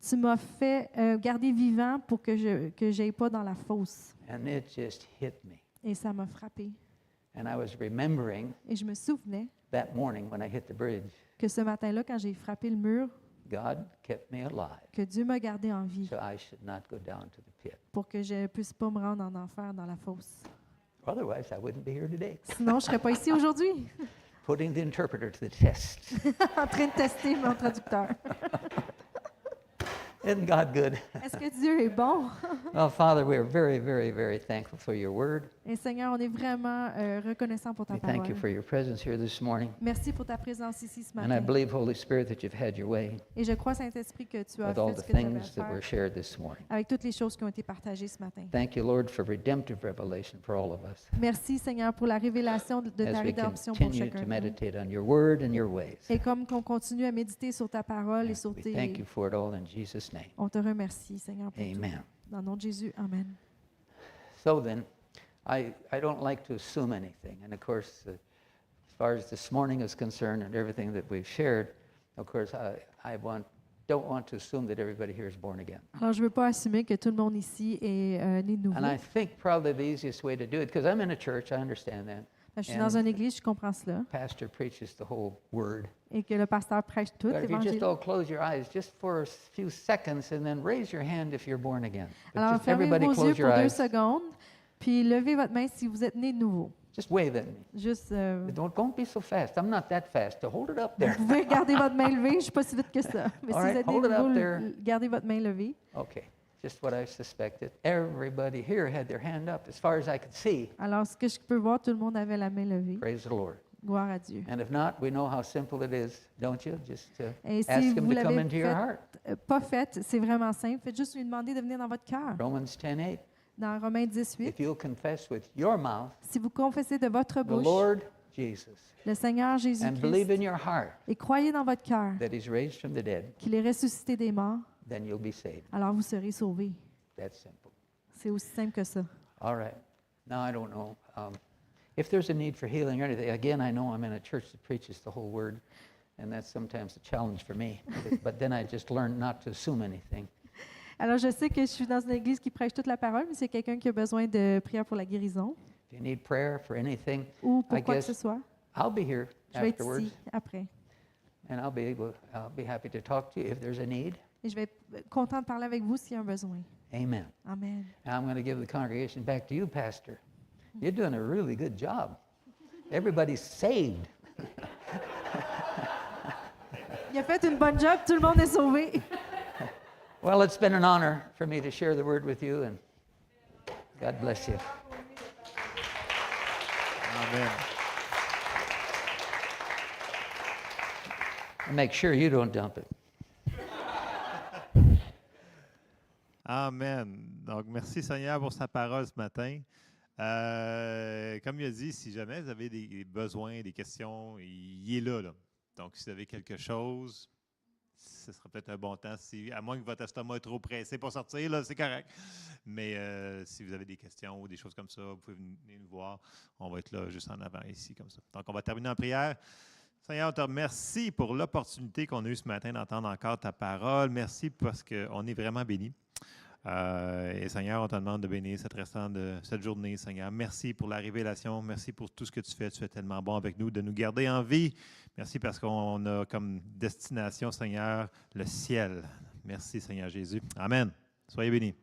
Tu m'as fait garder vivant pour que je n'aille pas dans la fosse. And it just hit me. Et ça m'a frappé. And I was remembering Et je me souvenais that morning when I hit the bridge, que ce matin-là, quand j'ai frappé le mur, God kept me alive que Dieu m'a gardé en vie so I should not go down to the pit. pour que je ne puisse pas me rendre en enfer dans la fosse. Otherwise, I wouldn't be here today, Sinon, je ne serais pas ici aujourd'hui putting the interpreter to the test. en train de tester mon traducteur. Isn't God good? Est-ce que Dieu est bon? Well, Father, we are very, very, very thankful for your word. Et Seigneur, on est vraiment reconnaissant pour ta We thank you parole. for your presence here this morning. Merci pour ta présence ici ce And I matin. believe, Holy Spirit, that you've had your way Et je crois, Saint-Esprit, que tu as with all fait the ce que tu avais à things that were faire shared this morning. avec toutes les choses qui ont été partagées ce matin. Thank you, Lord, for redemptive revelation for all of us Merci, Seigneur, pour la révélation de ta as we rédemption pour continue chacun to de nous. meditate on your word and your ways. Et comme qu'on continue à méditer sur ta parole et sur We thank tes... you for it all in Jesus' name. On te remercie, Seigneur, pour tout. Amen. Dans le nom de Jésus, Amen. So then, I don't like to assume anything. And of course, as far as this morning is concerned and everything that we've shared, of course, don't want to assume that everybody here is born again. Alors, je ne veux pas assumer que tout le monde ici est né de nouveau. And I think probably the easiest way to do it, because I'm in a church, I understand that. Je suis and- dans une église, je comprends cela. Pastor preaches the whole word. Et que le pasteur prêche tout But if you just l'évangile. all close your eyes just for a few seconds and then raise your hand if you're born again. But Alors, just fermez everybody vos yeux close your pour 2 eyes. secondes, puis levez votre main si vous êtes né de nouveau. Just wave at me. Juste, Don't be so fast. I'm not that fast. So hold it up vous there. pouvez garder votre main levée. Je ne suis pas si vite que ça. Mais All si right, vous êtes né hold de it up nouveau, there. gardez votre main levée. Okay, just what I suspected. Everybody here had their hand up as far as I could see. Alors, ce que je peux voir, tout le monde avait la main levée. Praise the Lord. Gloire à Dieu. And if not, we know how simple it is, don't you? Just Et si ask Him vous to come l'avez into your heart. pas fait, c'est vraiment simple. Faites juste lui demander de venir dans votre cœur. Romans 10:8. Dans Romains 18, If you'll confess with your mouth si vous confessez de votre the bouche Lord Jesus le Seigneur and believe Jésus-Christ in your heart et croyez dans votre cœur that He's raised from the dead, qu'il est ressuscité des morts, then you'll be saved. alors vous serez sauvés. That's simple. C'est aussi simple que ça. All right. Now, I don't know. If there's a need for healing or anything, again, I know I'm in a church that preaches the whole word, and that's sometimes a challenge for me. But then I just learn not to assume anything. Alors, je sais que je suis dans une église qui prêche toute la parole, mais c'est quelqu'un qui a besoin de prière pour la guérison If you need prayer for anything, ou pour I quoi que guess ce soit. I'll be here Je vais être afterwards, ici après. and I'll be happy to talk to you if there's a need. Et je vais être content de parler avec vous s'il y a un besoin. Amen. Amen. Now I'm going to give the congregation back to you, Pastor. You're doing a really good job. Everybody's saved. Il a fait une bonne job, tout le monde est sauvé. Well, it's been an honor for me to share the word with you, and God bless you. Amen. And make sure you don't dump it. Amen. Donc, merci Seigneur pour sa parole ce matin. Comme il a dit, si jamais vous avez des besoins, des questions, il est là. Donc, si vous avez quelque chose, ce serait peut-être un bon temps. À moins que votre estomac est trop pressé pour sortir, là, c'est correct. Mais si vous avez des questions ou des choses comme ça, vous pouvez venir nous voir. On va être là juste en avant ici, comme ça. Donc, on va terminer en prière. Seigneur, on te remercie pour l'opportunité qu'on a eue ce matin d'entendre encore ta parole. Merci parce qu'on est vraiment bénis. Et Seigneur, on te demande de bénir cette restant de cette journée, Seigneur. Merci pour la révélation. Merci pour tout ce que tu fais. Tu es tellement bon avec nous de nous garder en vie. Merci parce qu'on a comme destination, Seigneur, le ciel. Merci, Seigneur Jésus. Amen. Soyez bénis.